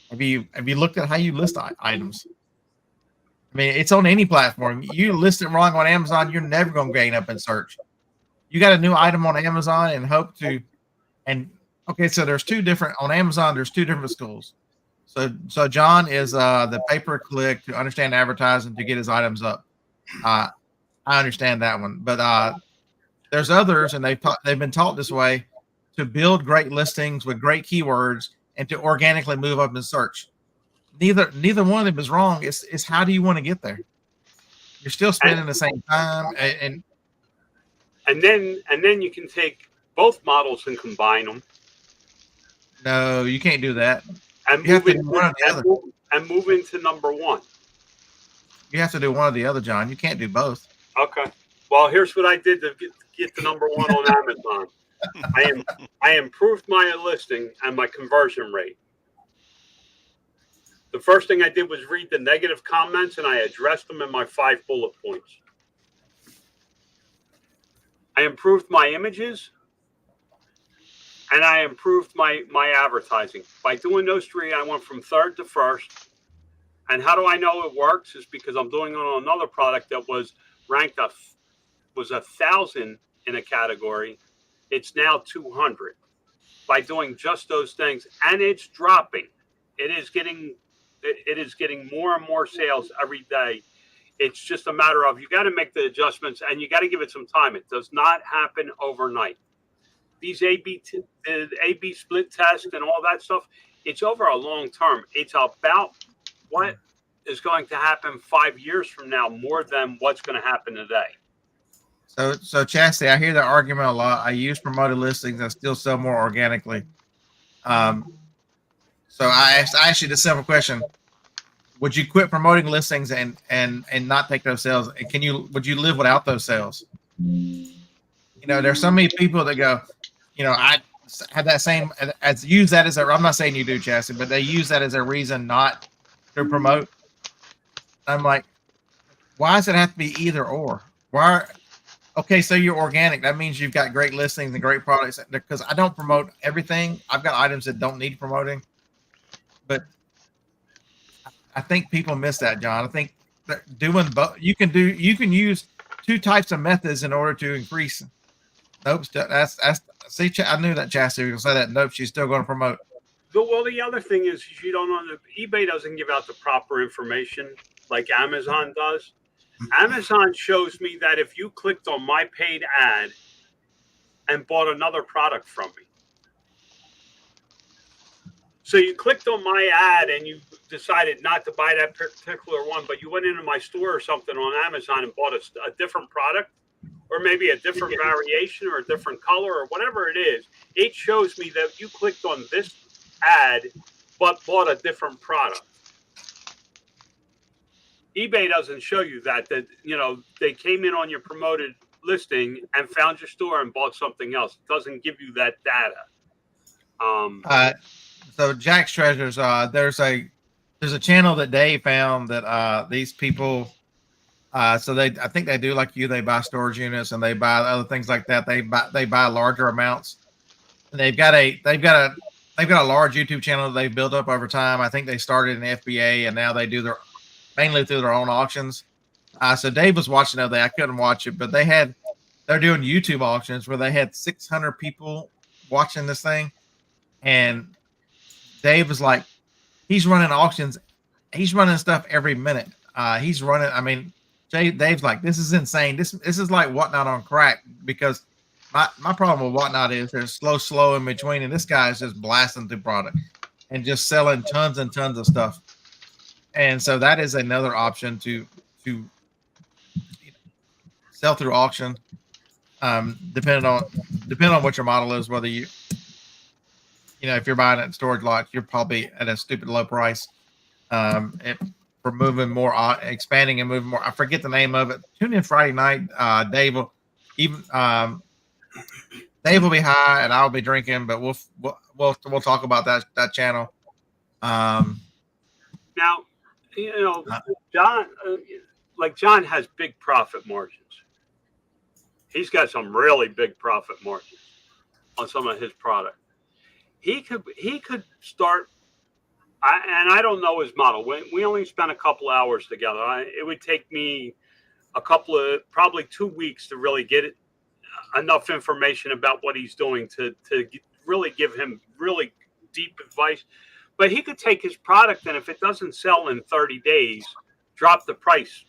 have you looked at how you list items? It's on any platform. You list it wrong on Amazon, you're never going to gain up in search. You got a new item on Amazon and so there's on Amazon, there's two different schools. So John is the pay-per-click to understand advertising to get his items up. I understand that one, but there's others, and they've been taught this way to build great listings with great keywords and to organically move up in search. Neither one of them is wrong. It's how do you want to get there? You're still spending the same time, and then you can take both models and combine them. no, you can't do that. And you have to do one or the other. Move into number one. You have to do one or the other, John. You can't do both. Okay. Well, here's what I did to get the number one on Amazon. I improved my listing and my conversion rate. The first thing I did was read the negative comments, and I addressed them in my 5 bullet points. I improved my images, and I improved my advertising. By doing those 3, I went from 3rd to 1st. And how do I know it works? Is because I'm doing it on another product that was ranked was 1,000 in a category. It's now 200 by doing just those things, and it's dropping. It is getting more and more sales every day. It's just a matter of you got to make the adjustments, and you got to give it some time. It does not happen overnight. These A/B split test and all that stuff, it's over a long term. It's about what is going to happen 5 years from now more than what's going to happen today. So Chastity, I hear that argument a lot. I use promoted listings. I still sell more organically. So I asked you the simple question: would you quit promoting listings and not take those sales? Would you live without those sales? There's so many people that go, I have that same use that as I'm not saying you do, Chastity, but they use that as a reason not to promote. I'm like, why does it have to be either or? Why? Okay, so you're organic. That means you've got great listings and great products. Because I don't promote everything. I've got items that don't need promoting. But I think people miss that, John. I think that doing both, you can use 2 types of methods in order to increase. Nope, that's see. I knew that Chastity was going to say that. Nope, she's still going to promote. Well, the other thing is you don't know. eBay doesn't give out the proper information like Amazon does. Amazon shows me that if you clicked on my paid ad and bought another product from me. So you clicked on my ad and you decided not to buy that particular one, but you went into my store or something on Amazon and bought a different product, or maybe a different variation or a different color or whatever it is. It shows me that you clicked on this ad but bought a different product. eBay doesn't show you that they came in on your promoted listing and found your store and bought something else. It doesn't give you that data. So Jack's Treasures, there's a channel that Dave found that these people, I think they do like you. They buy storage units and they buy other things like that. They buy larger amounts, and they've got a large YouTube channel that they've built up over time. I think they started in the FBA and now they do mainly through their own auctions. So Dave was watching that day. I couldn't watch it, but they're doing YouTube auctions where they had 600 people watching this thing. And Dave was like, he's running auctions. He's running stuff every minute. Dave's like, this is insane. This is like Whatnot on crack, because my problem with Whatnot is there's slow in between. And this guy is just blasting through product and just selling tons and tons of stuff. And so that is another option to sell through auction. Depending on what your model is, whether if you're buying it in storage lots, you're probably at a stupid low price. For moving more, expanding and moving more. I forget the name of it. Tune in Friday night. Dave will be high and I'll be drinking, but we'll talk about that channel. Now, John has big profit margins. He's got some really big profit margins on some of his product. He could start, and I don't know his model. We only spent a couple hours together. It would take me probably 2 weeks to really get enough information about what he's doing to really give him really deep advice. But he could take his product, and if it doesn't sell in 30 days, drop the price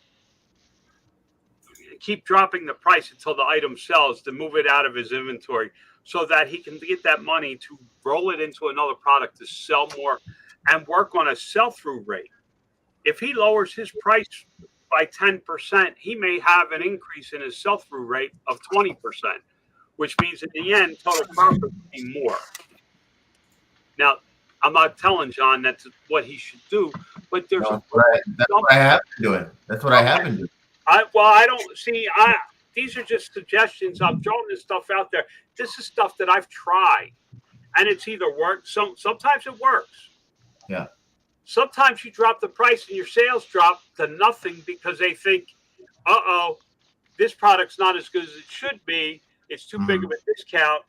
keep dropping the price until the item sells to move it out of his inventory so that he can get that money to roll it into another product to sell more and work on a sell-through rate. If he lowers his price by 10%, he may have an increase in his sell-through rate of 20%, which means in the end, total profit will be more. Now, I'm not telling John that's what he should do, but there's that's what I have been doing. That's what I have been doing. I don't see. These are just suggestions. I'm throwing this stuff out there. This is stuff that I've tried, and it's either worked. Sometimes it works. Yeah. Sometimes you drop the price and your sales drop to nothing because they think, this product's not as good as it should be. It's too big of a discount.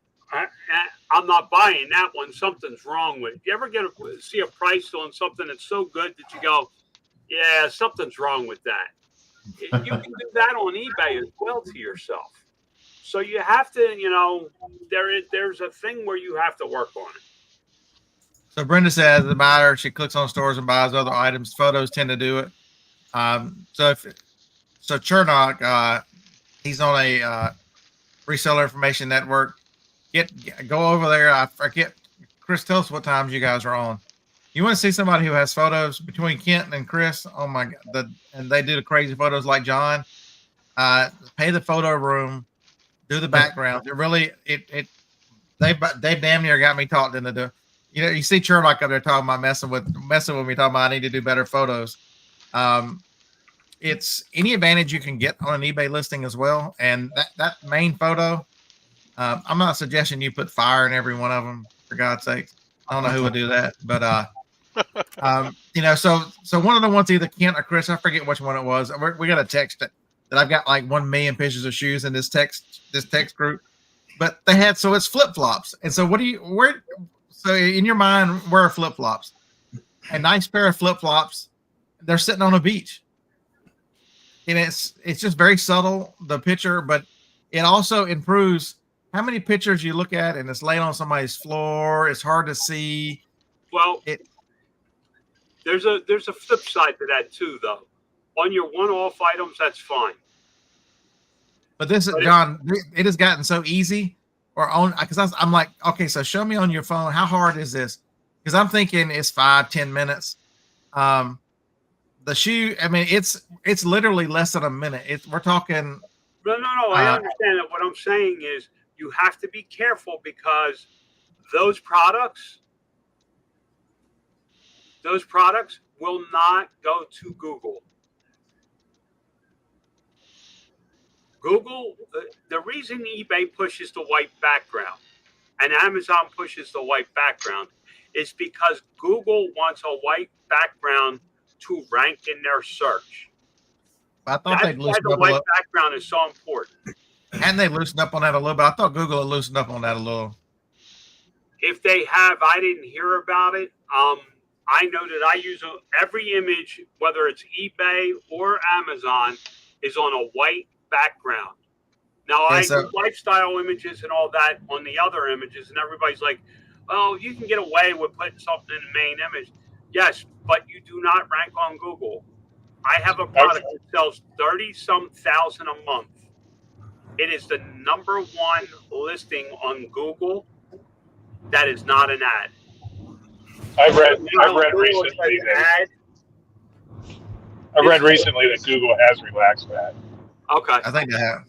I'm not buying that one. Something's wrong with it. You ever see a price on something that's so good that you go, yeah, something's wrong with that. You can do that on eBay as well to yourself. So you have to, there's a thing where you have to work on it. So Brenda says the buyer, she clicks on stores and buys other items. Photos tend to do it. So Chernock, he's on a reseller information network. Go over there. I forget. Chris, tell us what times you guys are on. You want to see somebody who has photos between Kent and Chris? Oh my God! And they do the crazy photos like John. Pay the photo room, do the background. It really they damn near got me talked into do. You see Chernock up there talking about messing with me, talking about I need to do better photos. It's any advantage you can get on an eBay listing as well. And that main photo, I'm not suggesting you put fire in every one of them, for God's sake. I don't know who would do that, but so one of the ones, either Kent or Chris, I forget which one it was. We got a text that I've got like 1 million pictures of shoes in this text group, but they had, so it's flip flops. And so so in your mind, where are flip flops? A nice pair of flip flops. They're sitting on a beach. And it's just very subtle, the picture, but it also improves how many pictures you look at and it's laying on somebody's floor. It's hard to see. Well, there's a flip side to that too, though. On your one-off items, that's fine. But this is, John, it has gotten so easy. Because I'm like, okay, so show me on your phone, how hard is this? Because I'm thinking it's 5-10 minutes. The shoe, I mean, it's literally less than a minute. We're talking. No. I understand that. What I'm saying is you have to be careful because those products will not go to Google. Google, the reason eBay pushes the white background and Amazon pushes the white background is because Google wants a white background to rank in their search. I thought they'd loosened up. The white little. Background is so important. And they loosened up on that a little bit. I thought Google had loosened up on that a little. If they have, I didn't hear about it. I know that I use every image, whether it's eBay or Amazon, is on a white background. Now, I do lifestyle images and all that on the other images, and everybody's like, oh, you can get away with putting something in the main image. Yes, but you do not rank on Google. I have a product that sells 30-some thousand a month. It is the #1 listing on Google. That is not an ad. I've read recently that Google has relaxed that. Okay. I think they have.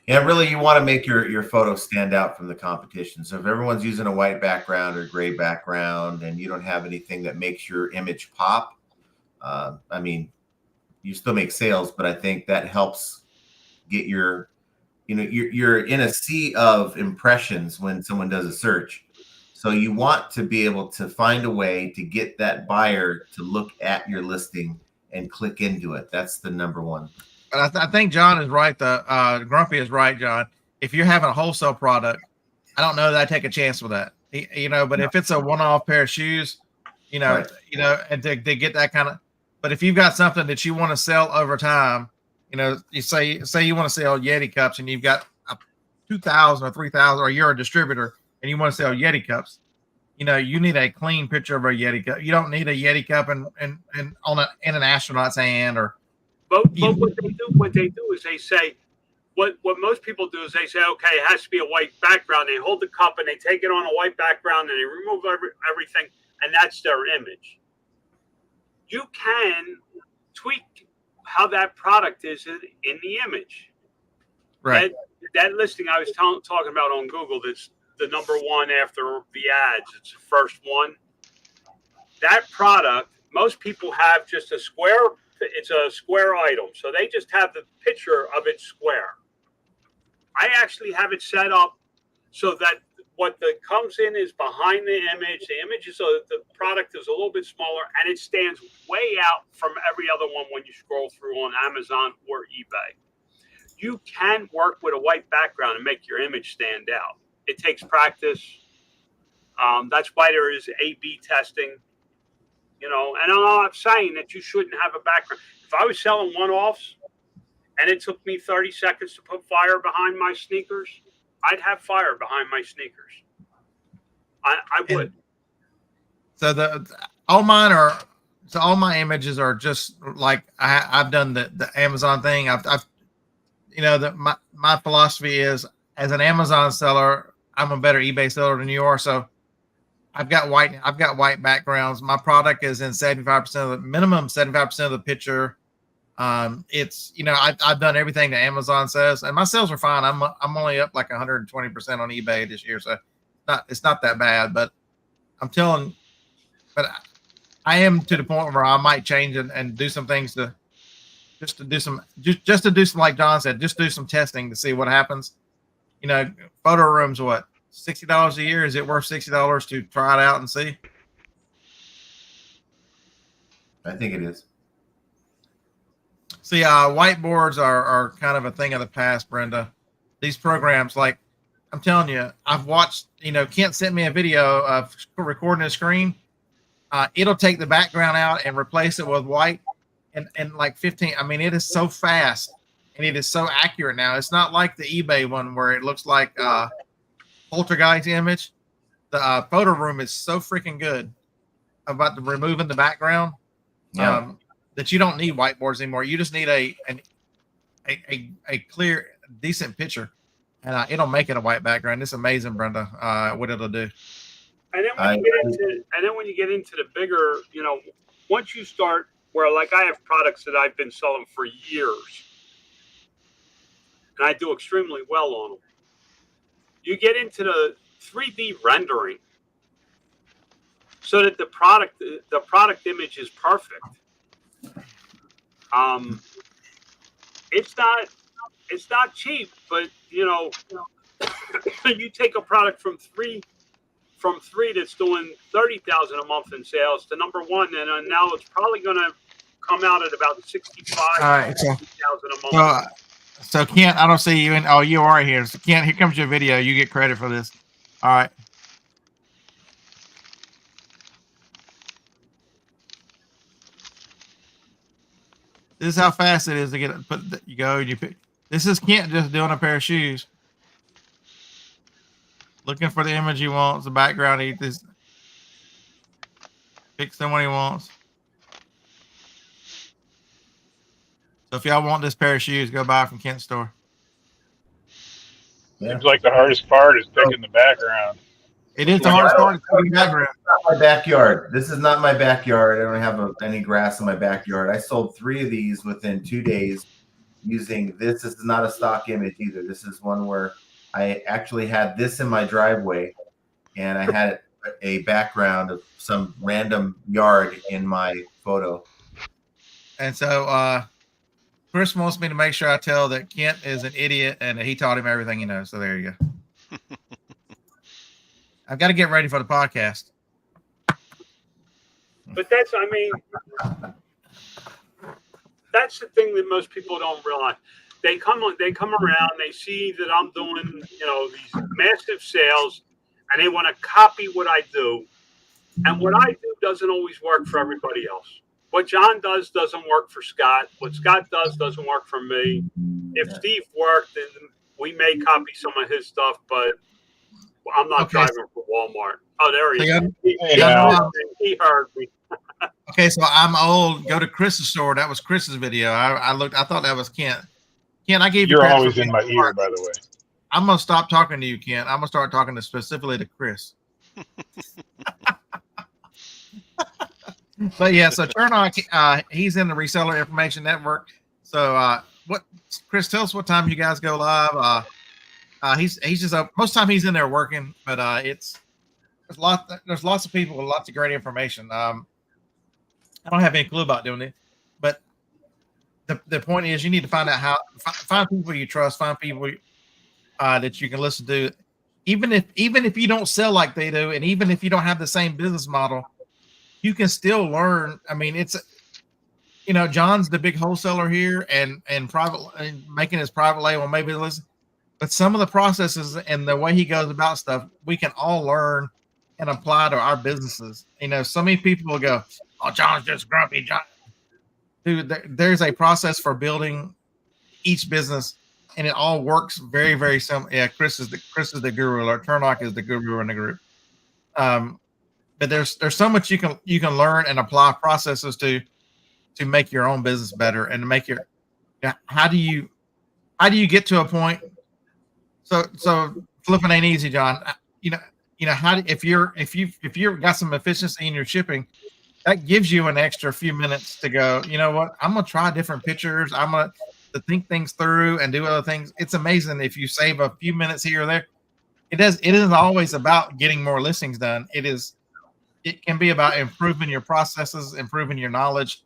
Yeah, really, you want to make your photo stand out from the competition. So if everyone's using a white background or gray background and you don't have anything that makes your image pop, I mean, you still make sales, but I think that helps get you're in a sea of impressions when someone does a search. So you want to be able to find a way to get that buyer to look at your listing and click into it. That's the #1. But I think John is right. Grumpy is right, John. If you're having a wholesale product, I don't know that I take a chance with that. But if it's a one-off pair of shoes, Right. And to get that kind of. But if you've got something that you want to sell over time, you say you want to sell Yeti cups and you've got 2,000 or 3,000, or you're a distributor and you want to sell Yeti cups, you need a clean picture of a Yeti cup. You don't need a Yeti cup in an astronaut's hand or But what they do is they say, what most people do is they say, okay, it has to be a white background. They hold the cup and they take it on a white background and they remove everything, and that's their image. You can tweak how that product is in the image. Right. That listing I was talking about on Google, that's the number one after the ads. It's the first one. That product, most people have just a square. It's a square item, so they just have the picture of it square. I actually have it set up so that what comes in is behind the image. The image is the product is a little bit smaller, and it stands way out from every other one when you scroll through on Amazon or eBay. You can work with a white background and make your image stand out. It takes practice. That's why there is A/B testing. And I'm not saying that you shouldn't have a background. If I was selling one-offs and it took me 30 seconds to put fire behind my sneakers, I'd have fire behind my sneakers. I would. So all my images are just like I've done the Amazon thing. I've my philosophy is, as an Amazon seller, I'm a better eBay seller than you are. So I've got white backgrounds. My product is in 75% of the minimum, 75% of the picture. It's, I've done everything that Amazon says, and my sales are fine. I'm only up like 120% on eBay this year. So it's not that bad, but I am to the point where I might change and do some things just to do some, like John said, just do some testing to see what happens. Photo rooms, what, $60 a year? Is it worth $60 to try it out and see? I think it is. See, whiteboards are kind of a thing of the past, Brenda. These programs, like I'm telling you, I've watched, Kent sent me a video of recording a screen. It'll take the background out and replace it with white in like 15. I mean, it is so fast and it is so accurate now. It's not like the eBay one where it looks like poltergeist image. The photo room is so freaking good about removing the background. Yeah. That you don't need whiteboards anymore. You just need a clear, decent picture, and it'll make it a white background. It's amazing, Brenda, what it'll do. And then when you get into the bigger, once you start where, like, I have products that I've been selling for years, and I do extremely well on them. You get into the 3D rendering, so that the product image is perfect. It's not cheap, but you take a product from three that's doing 30,000 a month in sales to number one, and now it's probably going to come out at about 65,000 a month. So Kent, I don't see you in. Oh, you are here. So Kent, here comes your video. You get credit for this. All right. This is how fast it is to get it. You go and you pick. This is Kent just doing a pair of shoes. Looking for the image he wants, the background he just picks someone he wants. So if y'all want this pair of shoes, go buy it from Kent's store. Yeah. Seems like the hardest part is picking the background. It is the hardest part of picking the background. My backyard. This is not my backyard. I don't have any grass in my backyard. I sold 3 of these within 2 days using this. This is not a stock image either. This is one where I actually had this in my driveway, and I had a background of some random yard in my photo. And so Chris wants me to make sure I tell that Kent is an idiot and that he taught him everything he knows. So there you go. I've got to get ready for the podcast. But that's the thing that most people don't realize. They come around, they see that I'm doing, these massive sales, and they want to copy what I do. And what I do doesn't always work for everybody else. What John does doesn't work for Scott. What Scott does doesn't work for me. If Steve worked, then we may copy some of his stuff, but I'm not driving for Walmart. Oh, there he is. He He heard me. Okay, so I'm old. Go to Chris's store. That was Chris's video. I looked. I thought that was Kent. Kent, I gave you You're credit for always in being my ear, smart. by the way. I'm gonna stop talking to you, Kent. I'm gonna start talking specifically to Chris. But yeah, so Turnock, he's in the Reseller Information Network. So what, Chris? Tell us what time you guys go live. He's just most time he's in there working, but there's lots of people with lots of great information. I don't have any clue about doing it, but the point is you need to find out find people you trust, find people that you can listen to, even if you don't sell like they do, and even if you don't have the same business model, you can still learn. I mean, it's, John's the big wholesaler here and private and making his private label, maybe listen, but some of the processes and the way he goes about stuff, we can all learn and apply to our businesses. So many people will go, "Oh, John's just grumpy." John, dude, there's a process for building each business, and it all works very, very simple. Yeah, Chris is the guru, or Turnock is the guru in the group. But there's so much you can learn and apply processes to make your own business better and to make your, how do you get to a point? So flipping ain't easy, John. If you've got some efficiency in your shipping, that gives you an extra few minutes to go, you know what, I'm gonna try different pictures. I'm gonna to think things through and do other things. It's amazing if you save a few minutes here or there. It isn't always about getting more listings done. It can be about improving your processes, improving your knowledge.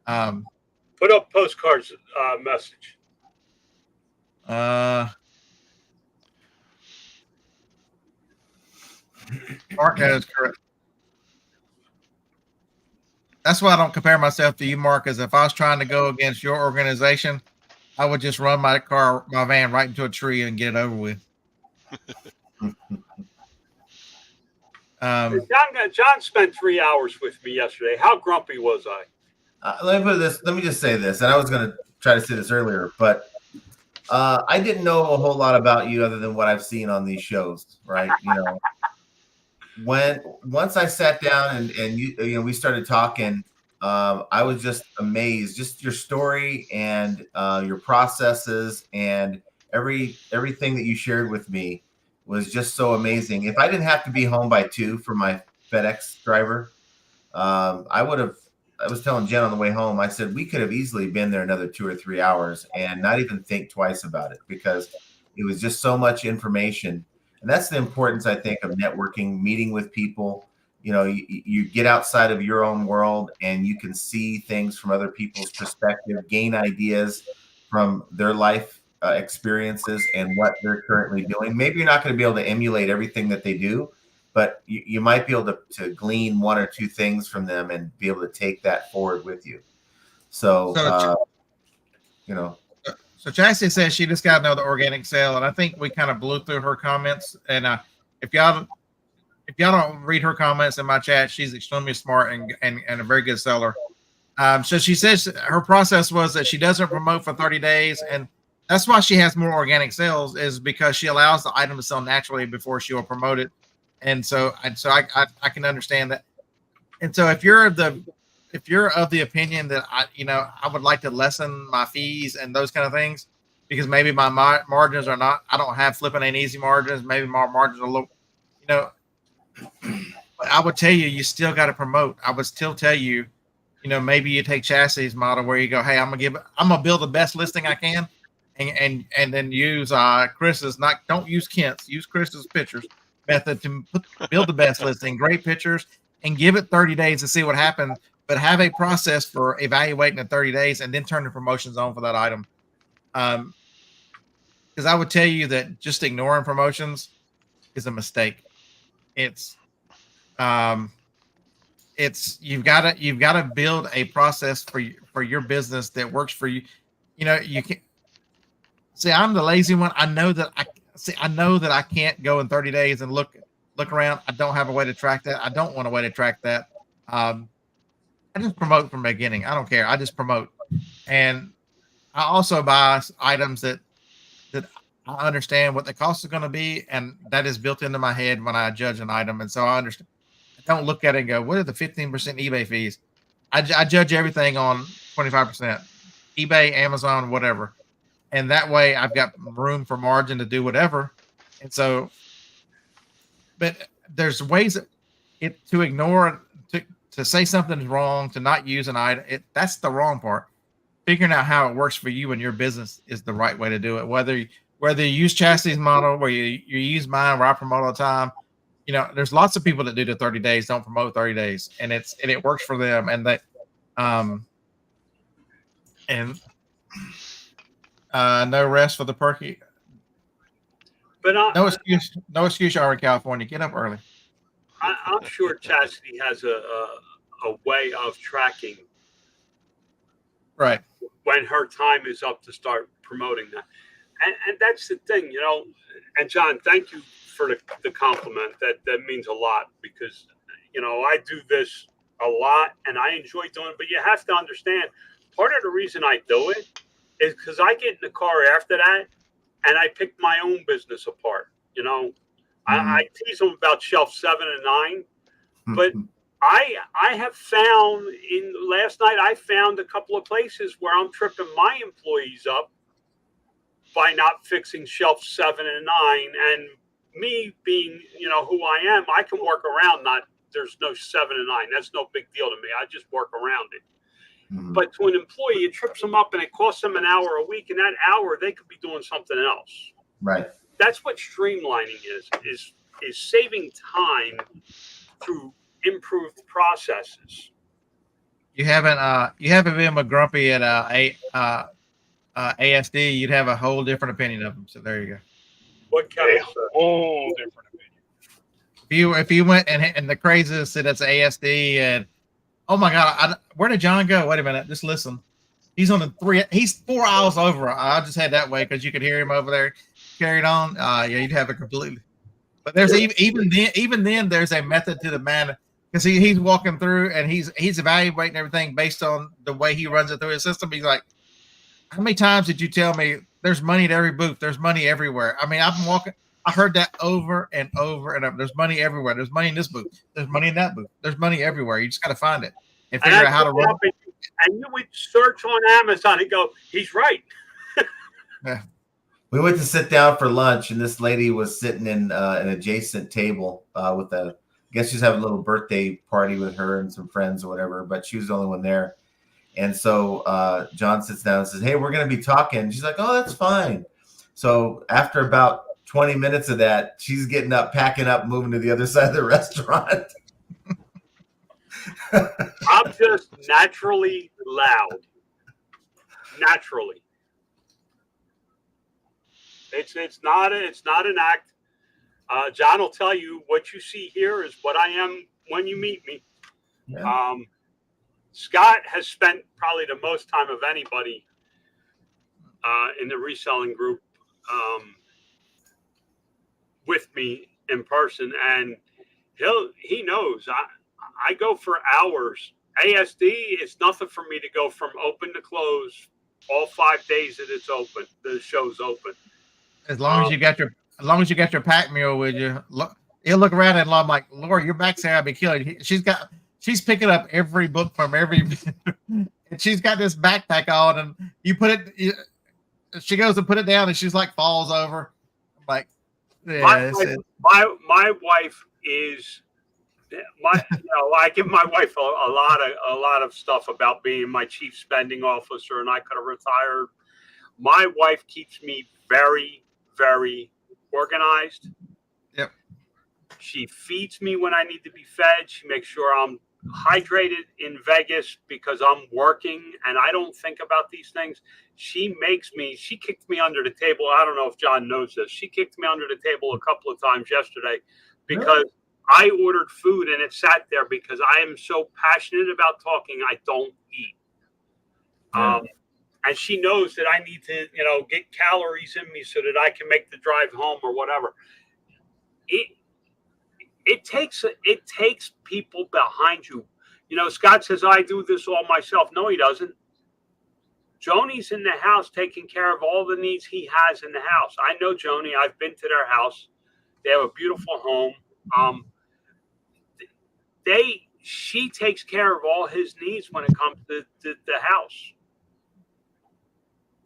Put up postcards message. Mark is correct. That's why I don't compare myself to you, Mark, because if I was trying to go against your organization, I would just run my van right into a tree and get it over with. John spent 3 hours with me yesterday. How grumpy was I? Let me just say this, and I was going to try to say this earlier, but I didn't know a whole lot about you other than what I've seen on these shows, right? Once I sat down and we started talking, I was just amazed, just your story and your processes and everything that you shared with me was just so amazing. If I didn't have to be home by 2 for my FedEx driver, I was telling Jen on the way home, I said, we could have easily been there another 2 or 3 hours and not even think twice about it, because it was just so much information. And that's the importance, I think, of networking, meeting with people. You get outside of your own world and you can see things from other people's perspective, gain ideas from their life experiences and what they're currently doing. Maybe you're not going to be able to emulate everything that they do, but you might be able to glean 1 or 2 things from them and be able to take that forward with you. So Chastity says she just got another organic sale, and I think we kind of blew through her comments. And if y'all don't read her comments in my chat, she's extremely smart and a very good seller. So she says her process was that she doesn't promote for 30 days, and that's why she has more organic sales, is because she allows the item to sell naturally before she will promote it. And so I can understand that. And so if you're of the opinion that I would like to lessen my fees and those kind of things, because maybe my margins are not, I don't have flipping ain't easy margins. Maybe my margins are low, I would tell you still got to promote. I would still tell you, maybe you take Chastity's model where you go, hey, I'm gonna build the best listing I can, and then use Chris's, don't use Kent's, use Chris's pictures method to build the best listing, great pictures, and give it 30 days to see what happens. But have a process for evaluating in 30 days and then turn the promotions on for that item. Because I would tell you that just ignoring promotions is a mistake. It's you've got to build a process for your business that works for you. You can see, I'm the lazy one. I know that I can't go in 30 days and look around. I don't have a way to track that. I don't want a way to track that. I just promote from the beginning. I don't care. I just promote. And I also buy items that I understand what the cost is going to be, and that is built into my head when I judge an item. And so I understand. I don't look at it and go, what are the 15% eBay fees? I judge everything on 25%, eBay, Amazon, whatever. And that way I've got room for margin to do whatever. And so, but there's ways to ignore, to say something's wrong, to not use an item. That's the wrong part. Figuring out how it works for you and your business is the right way to do it. Whether you use Chastity's model, where you use mine, where I promote all the time. There's lots of people that do the 30 days, don't promote 30 days, and it works for them. And they, no rest for the perky. But No excuse. You are in California. Get up early. I'm sure Chastity has a way of tracking right when her time is up to start promoting that. And that's the thing, and John, thank you for the compliment. That means a lot, because, I do this a lot and I enjoy doing it, but you have to understand, part of the reason I do it is because I get in the car after that and I pick my own business apart. I tease them about shelf 7 and 9, but I have found last night, I found a couple of places where I'm tripping my employees up by not fixing shelf 7 and 9, and me being, who I am, I can work around there's no 7 and 9. That's no big deal to me. I just work around it. But to an employee, it trips them up and it costs them an hour a week, and that hour they could be doing something else. Right. That's what streamlining is saving time through improved processes. You haven't been grumpy at ASD, you'd have a whole different opinion of them. So there you go. What kind of whole different opinion? If you went and the craziest that's ASD, and oh my God, where did John go? Wait a minute, just listen. He's he's 4 aisles over. I just had that way because you could hear him over there carried on. Yeah, you'd have it completely. But there's even then there's a method to the man, because he's walking through and he's evaluating everything based on the way he runs it through his system. He's like, how many times did you tell me there's money at every booth? There's money everywhere. I mean, I've been walking. I heard that over and over and over. There's money everywhere. There's money in this booth. There's money in that booth. There's money everywhere. You just got to find it and figure out how to run it. And you would search on Amazon and go, he's right. Yeah. We went to sit down for lunch, and this lady was sitting in an adjacent table with I guess she's having a little birthday party with her and some friends or whatever, but she was the only one there. And so John sits down and says, hey, we're going to be talking. She's like, oh, that's fine. So after about 20 minutes of that, she's getting up, packing up, moving to the other side of the restaurant. I'm just naturally loud. Naturally. It's not an act. John will tell you what you see here is what I am when you meet me. Yeah. Scott has spent probably the most time of anybody in the reselling group with me in person, and he knows I go for hours. ASD is nothing for me to go from open to close all 5 days that it's open. The show's open. As long as you got your pack mule with you, he'll look around and I'm like, Lord, your back's there, I'll be killing. She's picking up every book from every, and she's got this backpack on, and you put it. She goes to put it down, and she's like falls over. I'm like, yeah, my wife is I give my wife a lot of stuff about being my chief spending officer, and I could have retired. My wife keeps me very, very organized. Yep. She feeds me when I need to be fed. She makes sure I'm hydrated in Vegas because I'm working and I don't think about these things. She kicked me under the table. I don't know if John knows this. She kicked me under the table a couple of times yesterday because I ordered food and it sat there because I am so passionate about talking. I don't eat. And she knows that I need to, get calories in me so that I can make the drive home or whatever. It takes people behind you. Scott says, I do this all myself. No, he doesn't. Joni's in the house taking care of all the needs he has in the house. I know Joni. I've been to their house. They have a beautiful home. she takes care of all his needs when it comes to the house.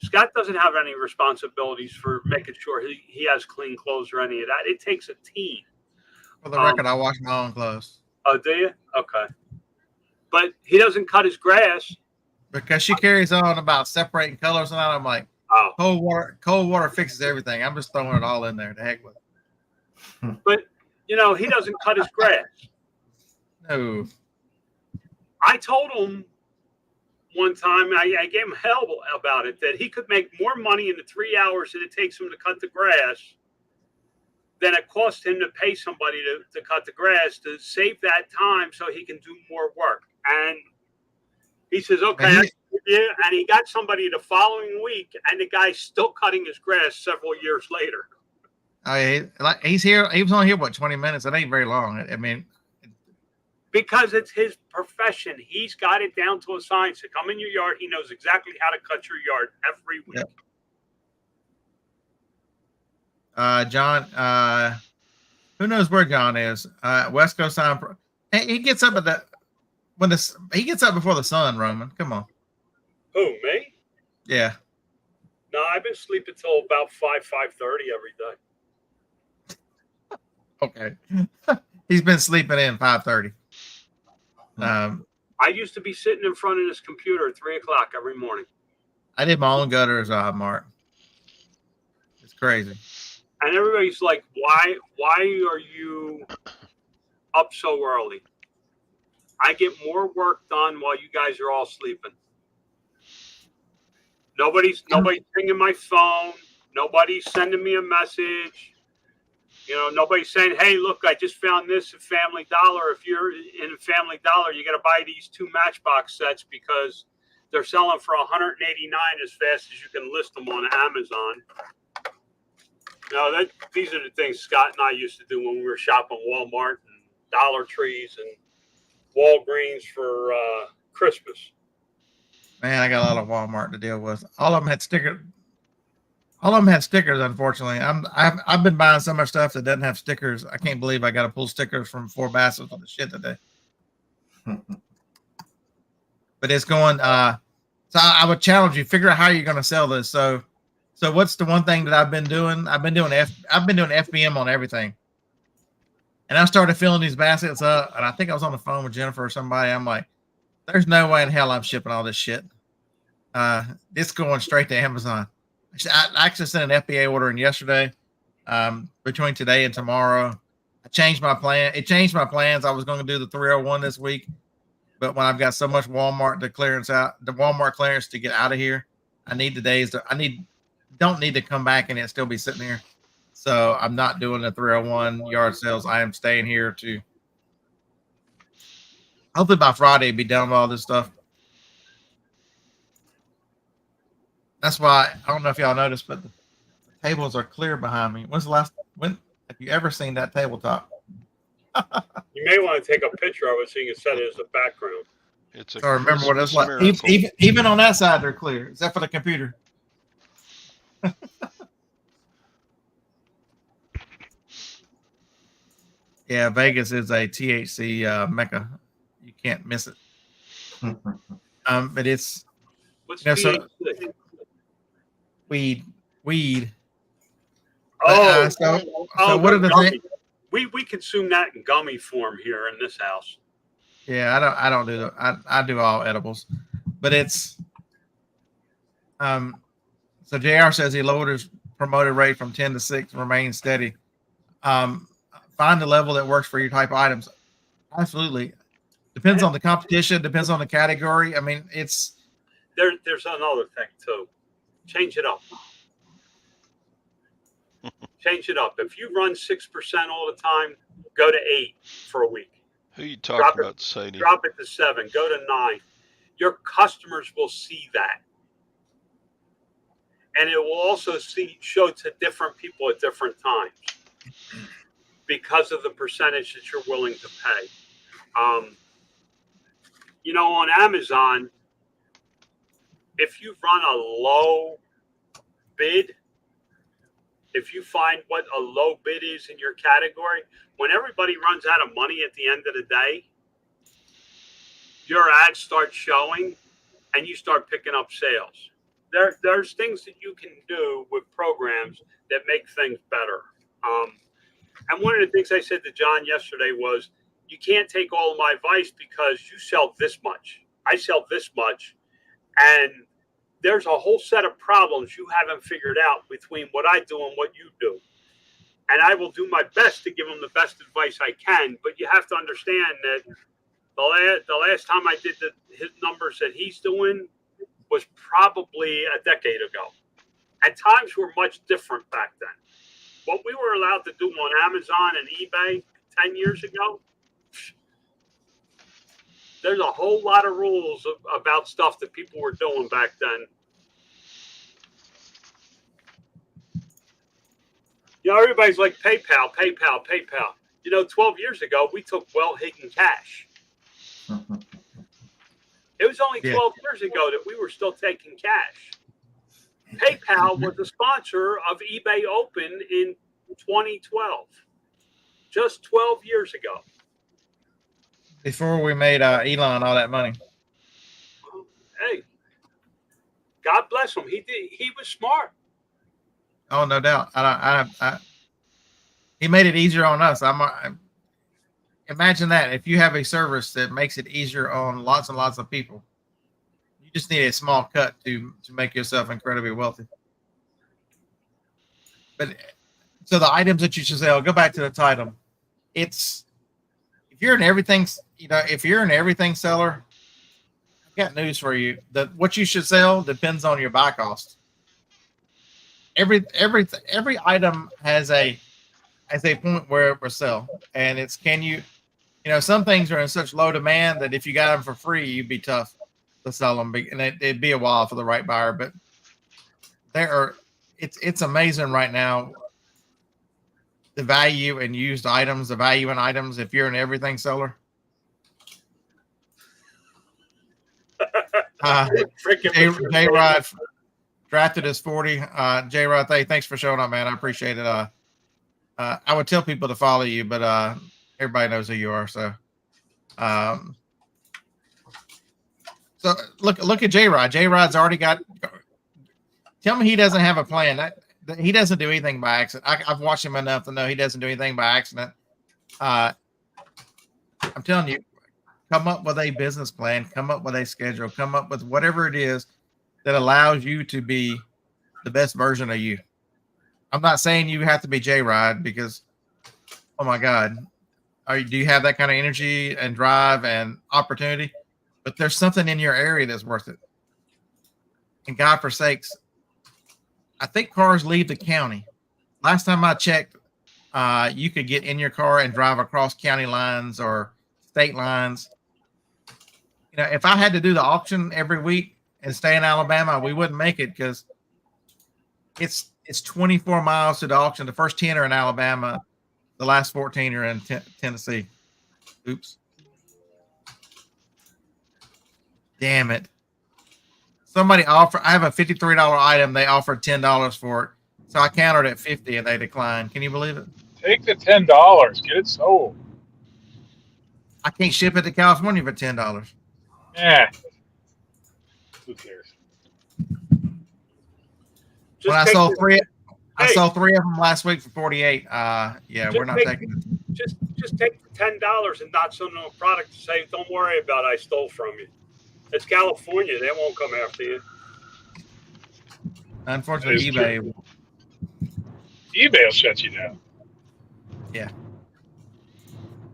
Scott doesn't have any responsibilities for making sure he has clean clothes or any of that. It takes a team. For the record, I wash my own clothes. Oh, do you? Okay. But he doesn't cut his grass. Because she carries on about separating colors and all. I'm like, cold water fixes everything. I'm just throwing it all in there. The heck with it. But, you know, he doesn't cut his grass. No. I told him one time, I gave him hell about it, that he could make more money in the 3 hours that it takes him to cut the grass than it cost him to pay somebody to cut the grass, to save that time so he can do more work. And he says, okay, and he got somebody the following week, and the guy's still cutting his grass several years later. Oh, yeah, he's here. He was only here, 20 minutes? It ain't very long. I mean, because it's his profession. He's got it down to a science. To come in your yard, he knows exactly how to cut your yard every week. Yep. John, who knows where John is? West Coast time. He gets up he gets up before the sun, Roman. Come on. Who, me? Yeah. No, I've been sleeping till about 5:30 every day. Okay. He's been sleeping in 5:30. I used to be sitting in front of this computer at 3:00 every morning. I did my own gutters, Mark. It's crazy. And everybody's like, why are you up so early? I get more work done while you guys are all sleeping. Nobody's ringing my phone. Nobody's sending me a message. You know, nobody's saying, hey, look, I just found this at Family Dollar. If you're in Family Dollar, you got to buy these 2 Matchbox sets because they're selling for $189 as fast as you can list them on Amazon. No, these are the things Scott and I used to do when we were shopping Walmart and Dollar Trees and Walgreens for Christmas. Man, I got a lot of Walmart to deal with. All of them had stickers. Unfortunately. I've been buying so much stuff that doesn't have stickers. I can't believe I got to pull stickers from 4 baskets of the shit today. But it's going. So I would challenge you, figure out how you're going to sell this. So what's the one thing that I've been doing? I've been doing FBM on everything. And I started filling these baskets up, and I think I was on the phone with Jennifer or somebody. I'm like, there's no way in hell I'm shipping all this shit. It's going straight to Amazon. I actually sent an FBA order in yesterday. Between today and tomorrow, I changed my plan. It changed my plans. I was going to do the 301 this week, but when I've got so much Walmart clearance to get out of here, I need the days. Don't need to come back and it still be sitting here. So I'm not doing the 301 yard sales. I am staying here to hopefully by Friday be done with all this stuff. That's why I don't know if y'all noticed, but the tables are clear behind me. When have you ever seen that tabletop? You may want to take a picture of it so you can set it as a background. So remember what it's like. Even on that side, they're clear, except for the computer. Yeah, Vegas is a THC mecca. You can't miss it. But it's What's weed. Oh, so what are the things? We consume that in gummy form here in this house. Yeah, I don't do that. I do all edibles, but it's so JR says he lowered his promoted rate from 10 to 6, remain steady. Find the level that works for your type of items. Absolutely. Depends on the competition, depends on the category. I mean, it's there's another thing too. Change it up. Change it up. If you run 6% all the time, go to 8 for a week. Who are you talking about, Sadie? Drop it to 7. Go to 9. Your customers will see that. And it will also show to different people at different times because of the percentage that you're willing to pay. On Amazon, if you run a low bid, if you find what a low bid is in your category, when everybody runs out of money at the end of the day, your ads start showing and you start picking up sales. There's things that you can do with programs that make things better. And one of the things I said to John yesterday was, you can't take all of my advice because you sell this much. I sell this much. And there's a whole set of problems you haven't figured out between what I do and what you do. And I will do my best to give them the best advice I can. But you have to understand that the last time I did his numbers that he's doing was probably a decade ago. And times were much different back then. What we were allowed to do on Amazon and eBay 10 years ago, there's a whole lot of rules about stuff that people were doing back then. You know, everybody's like PayPal. 12 years ago, we took well-hidden cash. It was only 12 years ago that we were still taking cash. PayPal was a sponsor of eBay Open in 2012, just 12 years ago. Before we made Elon all that money. Hey, God bless him. He was smart. Oh, no doubt. He made it easier on us. Imagine that if you have a service that makes it easier on lots and lots of people. You just need a small cut to make yourself incredibly wealthy. But so the items that you should sell, go back to the title. If you're an everything seller, I've got news for you. What you should sell depends on your buy cost. Every item has a point where it will sell, and it's some things are in such low demand that if you got them for free, you'd be tough to sell them, and it'd be a while for the right buyer. But it's amazing right now, the value in used items, the value in items. If you're an everything seller, J-Rod drafted as 40. J-Rod, thanks for showing up, man. I appreciate it. I would tell people to follow you, but everybody knows who you are. So, so look at J-Rod. J-Rod's already got. Tell me he doesn't have a plan. That he doesn't do anything by accident. I've watched him enough to know he doesn't do anything by accident. I'm telling you, come up with a business plan, come up with a schedule, come up with whatever it is that allows you to be the best version of you. I'm not saying you have to be J-Rod because, oh my God, do you have that kind of energy and drive and opportunity? But there's something in your area that's worth it. And God forsakes, I think cars leave the county. Last time I checked, you could get in your car and drive across county lines or state lines. If I had to do the auction every week and stay in Alabama, we wouldn't make it because it's 24 miles to the auction. The first 10 are in Alabama. The last 14 are in Tennessee. Oops. Damn it. Somebody I have a $53 item. They offered $10 for it. So I countered at 50 and they declined. Can you believe it? Take the $10. Get it sold. I can't ship it to California for $10. Yeah. Who cares? When I sold three of them last week for 48. We're not taking it. Just take the $10 and not send them a product to say, don't worry about it, I stole from you. It's California. They won't come after you. Unfortunately, eBay will shut you down. Yeah.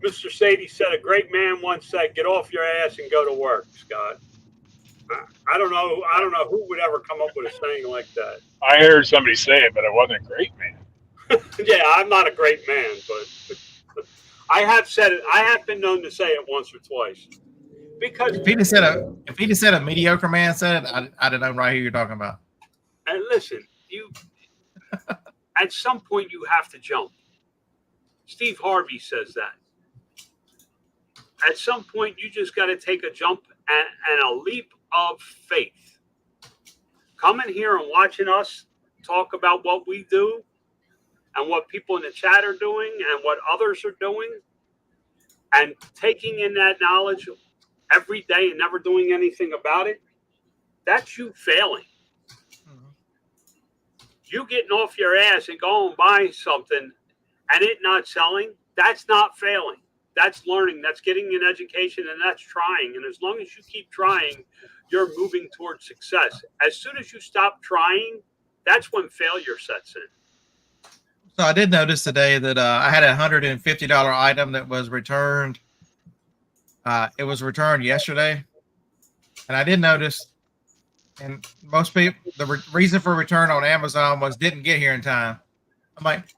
Mr. Sadie said, a great man once said, get off your ass and go to work, Scott. I don't know who would ever come up with a saying like that. I heard somebody say it, but I wasn't a great man. Yeah, I'm not a great man, but I have said it. I have been known to say it once or twice. Because if he just said a mediocre man said it, I don't know right who you're talking about. And listen, at some point you have to jump. Steve Harvey says that. At some point you just got to take a jump and a leap of faith. Coming here and watching us talk about what we do and what people in the chat are doing and what others are doing and taking in that knowledge every day and never doing anything about it, that's you failing. You getting off your ass and going and buying something and it not selling, that's not failing. That's learning. That's getting an education, and that's trying. And as long as you keep trying, you're moving towards success. As soon as you stop trying, that's when failure sets in. So I did notice today that I had a $150 item that was returned. It was returned yesterday. And I did notice, and most people, the reason for return on Amazon was didn't get here in time. I'm like,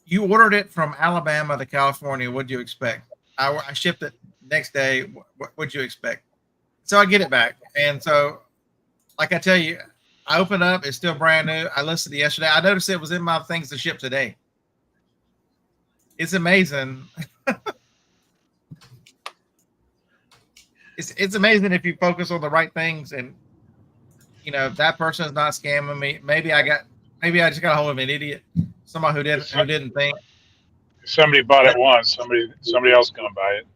you ordered it from Alabama to California. What'd you expect? I shipped it next day. What'd you expect? So I get it back. And so, like I tell you, I opened up. It's still brand new. I listed it yesterday. I noticed it was in my things to ship today. It's amazing. It's amazing if you focus on the right things, and you know, if that person is not scamming me. Maybe I just got a hold of an idiot, somebody who didn't think. Somebody bought it once. Somebody else gonna buy it.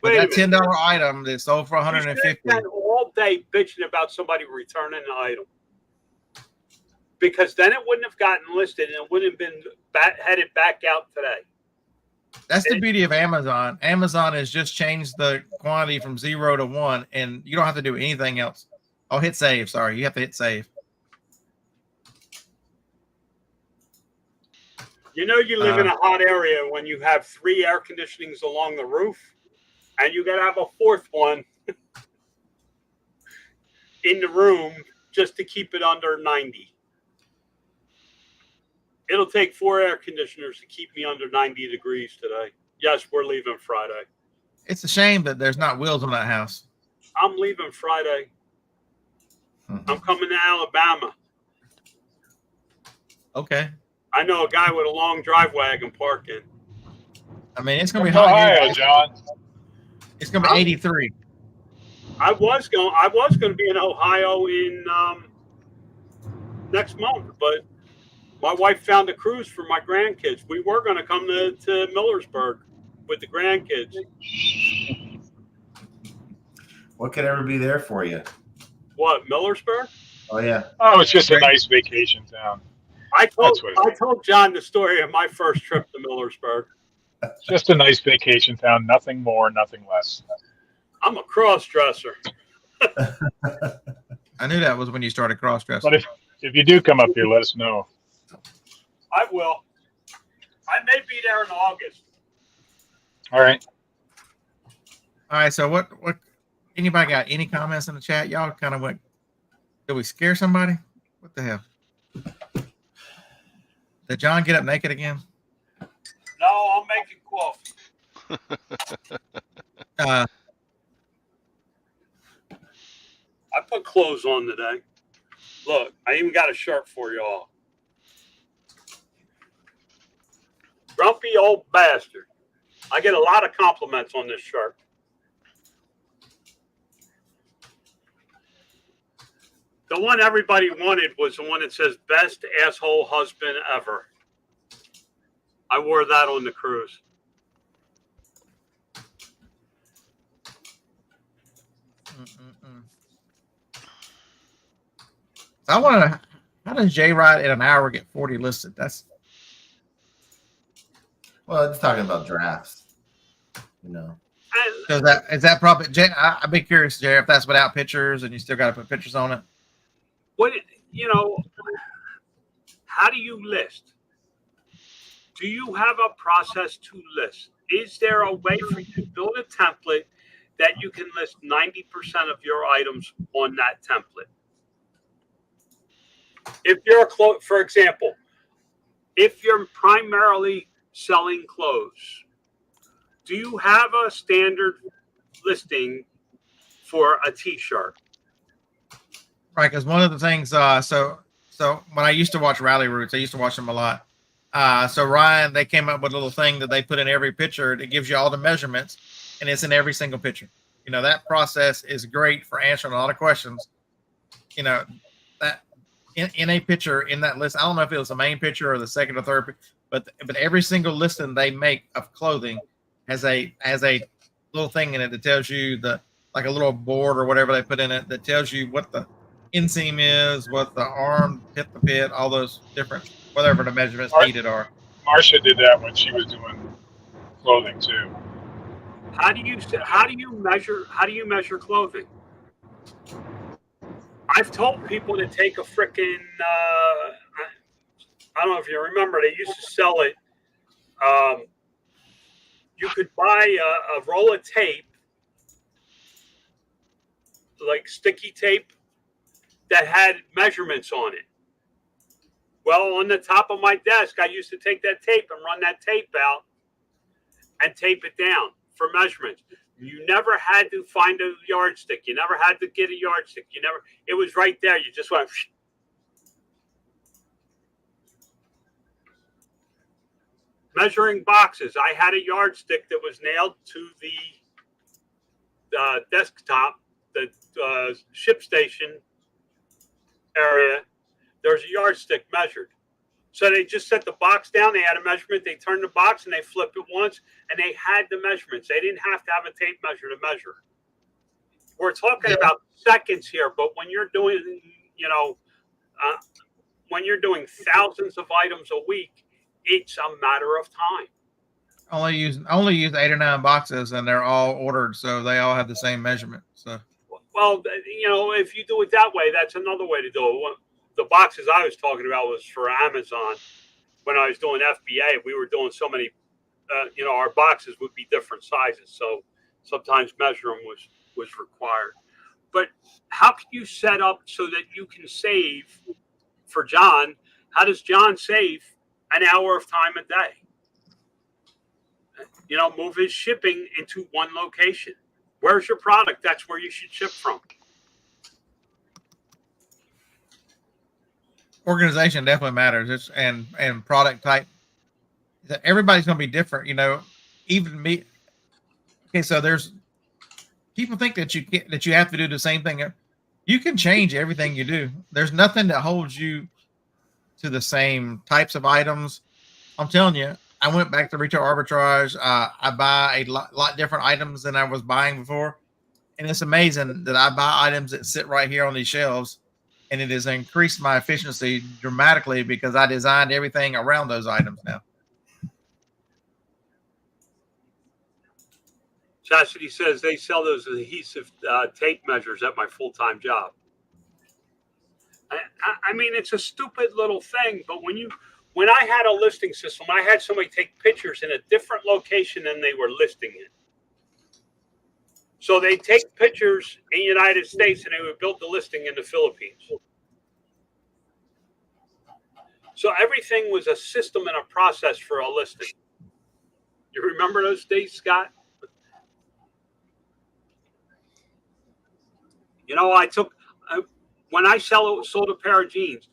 But that $10 item that sold for $150. You spend all day bitching about somebody returning an item, because then it wouldn't have gotten listed and it wouldn't have been headed back out today. That's the beauty of Amazon. Amazon has just changed the quantity from 0 to 1, and you don't have to do anything else. Oh, hit save. Sorry, you have to hit save. You know, you live in a hot area when you have 3 air conditionings along the roof, and you got to have a 4th one in the room just to keep it under 90. It'll take 4 air conditioners to keep me under 90 degrees today. Yes, we're leaving Friday. It's a shame that there's not wheels on that house. I'm leaving Friday. I'm coming to Alabama. Okay. I know a guy with a long driveway I can park in. I mean, it's going to be hot. Ohio, John. It's going to be 83. I was going to be in Ohio in next month, but my wife found a cruise for my grandkids. We were going to come to Millersburg with the grandkids. What could ever be there for you? What, Millersburg? Oh yeah. Oh, it's just a nice vacation town. I told John the story of my first trip to Millersburg. Just a nice vacation town. Nothing more, nothing less. I'm a cross-dresser. I knew that was when you started cross-dressing. But if you do come up here, let us know. I will. I may be there in August. All right. All right. So what anybody got any comments in the chat? Y'all kind of went, did we scare somebody? What the hell? Did John get up naked again? No, I'm making coffee. I put clothes on today. Look, I even got a shirt for y'all. Grumpy old bastard. I get a lot of compliments on this shirt. The one everybody wanted was the one that says best asshole husband ever. I wore that on the cruise. I want to. How does J Ride in an hour get 40 listed? Well, it's talking about drafts. You know. So is that probably Jay? I'd be curious, Jay, if that's without pictures and you still got to put pictures on it. What, you know? How do you list? Do you have a process to list? Is there a way for you to build a template that you can list 90% of your items on that template? If you're for example, if you're primarily selling clothes, do you have a standard listing for a t-shirt? Right, because one of the things, so when I used to watch Rally Routes, I used to watch them a lot. So Ryan, they came up with a little thing that they put in every picture that gives you all the measurements, and it's in every single picture. You know, that process is great for answering a lot of questions. You know, that in a picture in that list, I don't know if it was the main picture or the second or third, but every single listing they make of clothing has a little thing in it that tells you the like a little board or whatever they put in it that tells you what the inseam is, what the arm, pit to pit, all those different, whatever the measurements Mar- needed are. Marcia did that when she was doing clothing too. How do you measure clothing? I've told people to take a frickin' I don't know if you remember, they used to sell it. You could buy a roll of tape, like sticky tape, that had measurements on it. Well, on the top of my desk, I used to take that tape and run that tape out and tape it down for measurements. You never had to find a yardstick. You never had to get a yardstick. It was right there. You just went. Measuring boxes. I had a yardstick that was nailed to the desktop, the ship station area. There's a yardstick measured. So they just set the box down. They had a measurement. They turned the box and they flipped it once, and they had the measurements. They didn't have to have a tape measure to measure. We're talking about seconds here, but when you're doing, when you're doing thousands of items a week, it's a matter of time. Only use 8 or 9 boxes, and they're all ordered, so they all have the same measurement. So, well, if you do it that way, that's another way to do it. The boxes I was talking about was for Amazon. When I was doing FBA, we were doing so many, our boxes would be different sizes. So sometimes measuring was required. But how can you set up so that you can save for John? How does John save an hour of time a day? Move his shipping into one location. Where's your product? That's where you should ship from. organization definitely matters. And product type. Everybody's going to be different, even me. Okay. So there's people think that you have to do the same thing. You can change everything you do. There's nothing that holds you to the same types of items. I'm telling you, I went back to retail arbitrage. I buy a lot different items than I was buying before. And it's amazing that I buy items that sit right here on these shelves, and it has increased my efficiency dramatically because I designed everything around those items now. Chastity says they sell those adhesive tape measures at my full-time job. I mean, it's a stupid little thing, but when I had a listing system, I had somebody take pictures in a different location than they were listing it. So they take pictures in the United States and they would build the listing in the Philippines. So everything was a system and a process for a listing. You remember those days, Scott? When I sold a pair of jeans,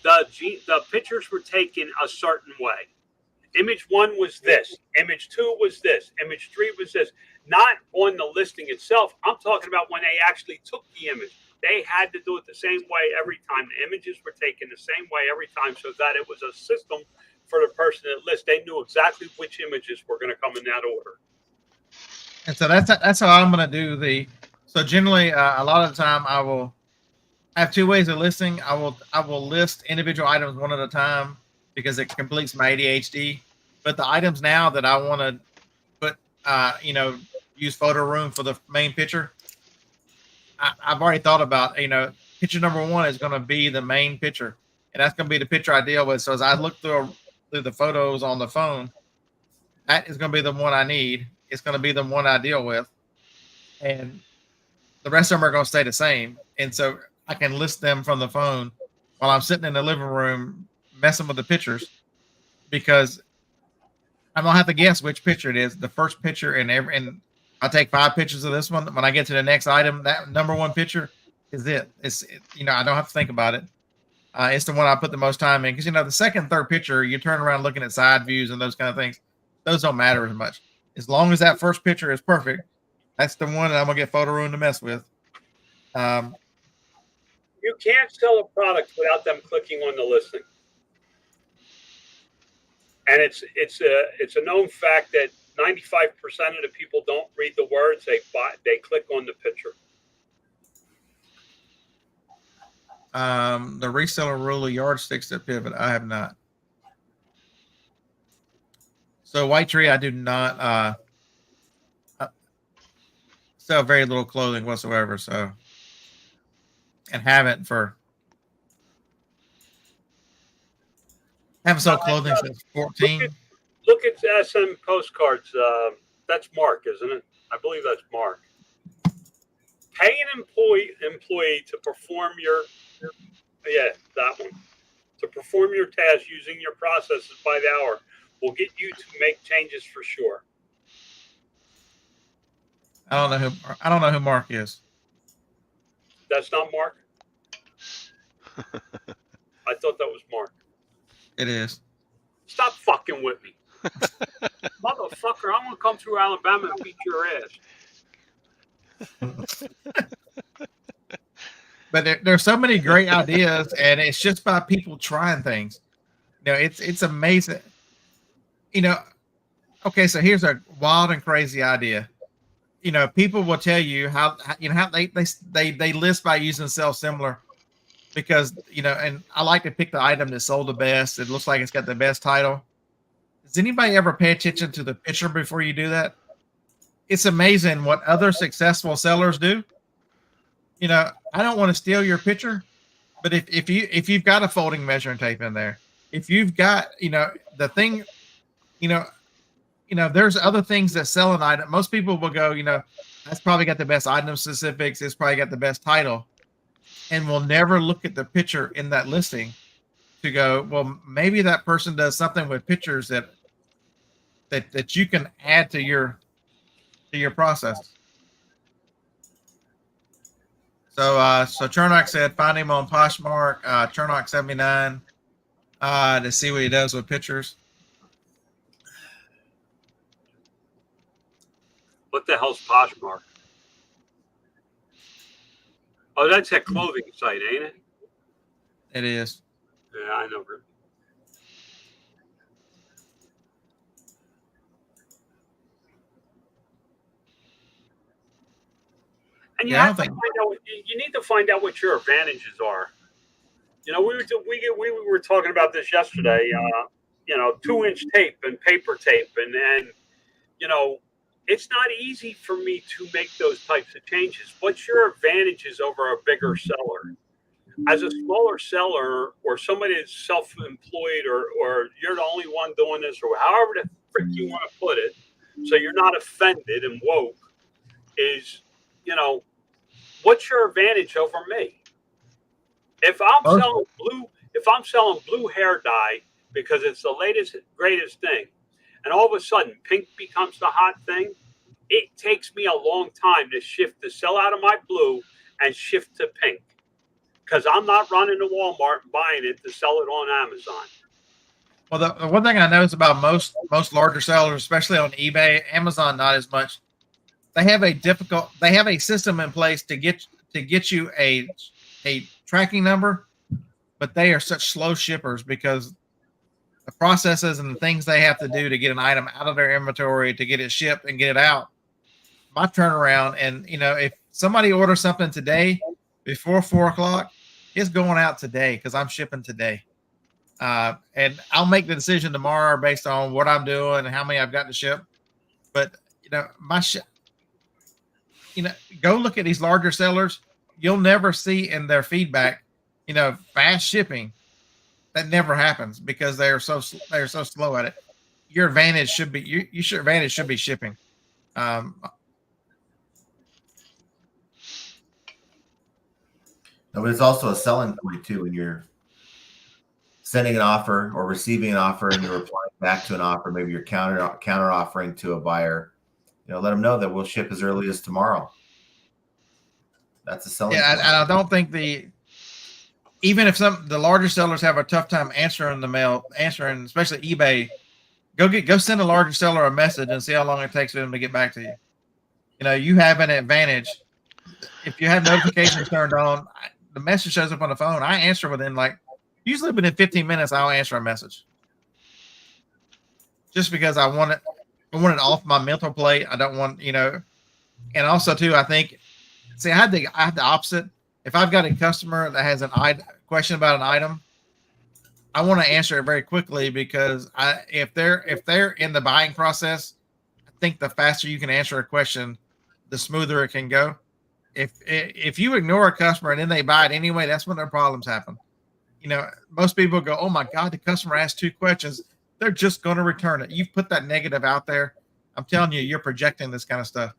the pictures were taken a certain way. Image 1 was this. Image 2 was this. Image 3 was this. Not on the listing itself. I'm talking about when they actually took the image. They had to do it the same way every time. The images were taken the same way every time so that it was a system for the person that lists. They knew exactly which images were going to come in that order. And so that's how I'm going to do so generally a lot of the time I have 2 ways of listing. I will list individual items one at a time because it completes my ADHD. But the items now that I want to put, use photo room for the main picture, I've already thought about, picture number 1 is going to be the main picture, and that's going to be the picture I deal with. So as I look through the photos on the phone, that is going to be the one I need. It's going to be the one I deal with, and the rest of them are going to stay the same. And so I can list them from the phone while I'm sitting in the living room messing with the pictures, because I don't have to guess which picture it is. The first picture and I'll take 5 pictures of this one. When I get to the next item, that number 1 picture is it. I don't have to think about it. It's the one I put the most time in, because the second, third picture, you turn around looking at side views and those kind of things. Those don't matter as much. As long as that first picture is perfect, that's the one that I'm gonna get photo room to mess with. You can't sell a product without them clicking on the listing. And it's a known fact that 95% of the people don't read the words. They click on the picture. The reseller rule of yardsticks that pivot. I have not. So White Tree, I do not sell very little clothing whatsoever. So, and haven't sold clothing since 14. Look at SM postcards. That's Mark, isn't it? I believe that's Mark. Pay an employee to perform that one. To perform your task using your processes by the hour will get you to make changes for sure. I don't know who Mark is. That's not Mark? I thought that was Mark. It is. Stop fucking with me. Motherfucker, I'm going to come through Alabama and beat your ass. But there's so many great ideas, and it's just by people trying things. You know, it's amazing. You know, okay, so here's a wild and crazy idea. You know, people will tell you how they list by using self-similar because, you know, and I like to pick the item that sold the best. It looks like it's got the best title. Does anybody ever pay attention to the picture before you do that? It's amazing what other successful sellers do. You know, I don't want to steal your picture, but if you've got a folding measuring tape in there, if you've got, you know, the thing, you know, there's other things that sell an item. Most people will go, you know, that's probably got the best item specifics. It's probably got the best title, and will never look at the picture in that listing to go, well, maybe that person does something with pictures that you can add to your process. So Chernock said, find him on Poshmark, Chernock79, to see what he does with pictures. What the hell's Poshmark? Oh, that's a clothing site, ain't it? It is. Yeah, I know. And you have to find out. You need to find out what your advantages are. You know, we were talking about this yesterday. You know, 2-inch tape and paper tape, and you know, it's not easy for me to make those types of changes. What's your advantages over a bigger seller? As a smaller seller or somebody that's self-employed or you're the only one doing this or however the frick you want to put it, so you're not offended and woke, is, you know, what's your advantage over me? If I'm selling blue hair dye because it's the latest, greatest thing, and all of a sudden pink becomes the hot thing, it takes me a long time to shift to sell out of my blue and shift to pink. Because I'm not running to Walmart and buying it to sell it on Amazon. Well, the one thing I notice about most larger sellers, especially on eBay, Amazon, not as much. They have a system in place to get you a tracking number, but they are such slow shippers because the processes and the things they have to do to get an item out of their inventory to get it shipped and get it out. My turnaround, and you know, if somebody orders something today before 4 o'clock, it's going out today because I'm shipping today. And I'll make the decision tomorrow based on what I'm doing and how many I've got to ship. But you know, go look at these larger sellers. You'll never see in their feedback, you know, fast shipping. That never happens because they're so slow at it. Your advantage should be your advantage should be shipping. No, but it's also a selling point too when you're sending an offer or receiving an offer and you're replying back to an offer. Maybe you're counter offering to a buyer. You know, let them know that we'll ship as early as tomorrow. That's a selling. Yeah, point. and I don't think even if the larger sellers have a tough time answering, especially eBay, go send a larger seller a message and see how long it takes for them to get back to you. You know, you have an advantage. If you have notifications turned on, the message shows up on the phone. I answer usually within 15 minutes, I'll answer a message. Just because I want it. I want it off my mental plate. I don't want, and also too, I think, see, I had the opposite. If I've got a customer that has question about an item, I want to answer it very quickly because if they're in the buying process, I think the faster you can answer a question, the smoother it can go. If you ignore a customer and then they buy it anyway, that's when their problems happen. Most people go, "Oh my God, the customer asked 2 questions." They're just going to return it. You've put that negative out there. I'm telling you, you're projecting this kind of stuff.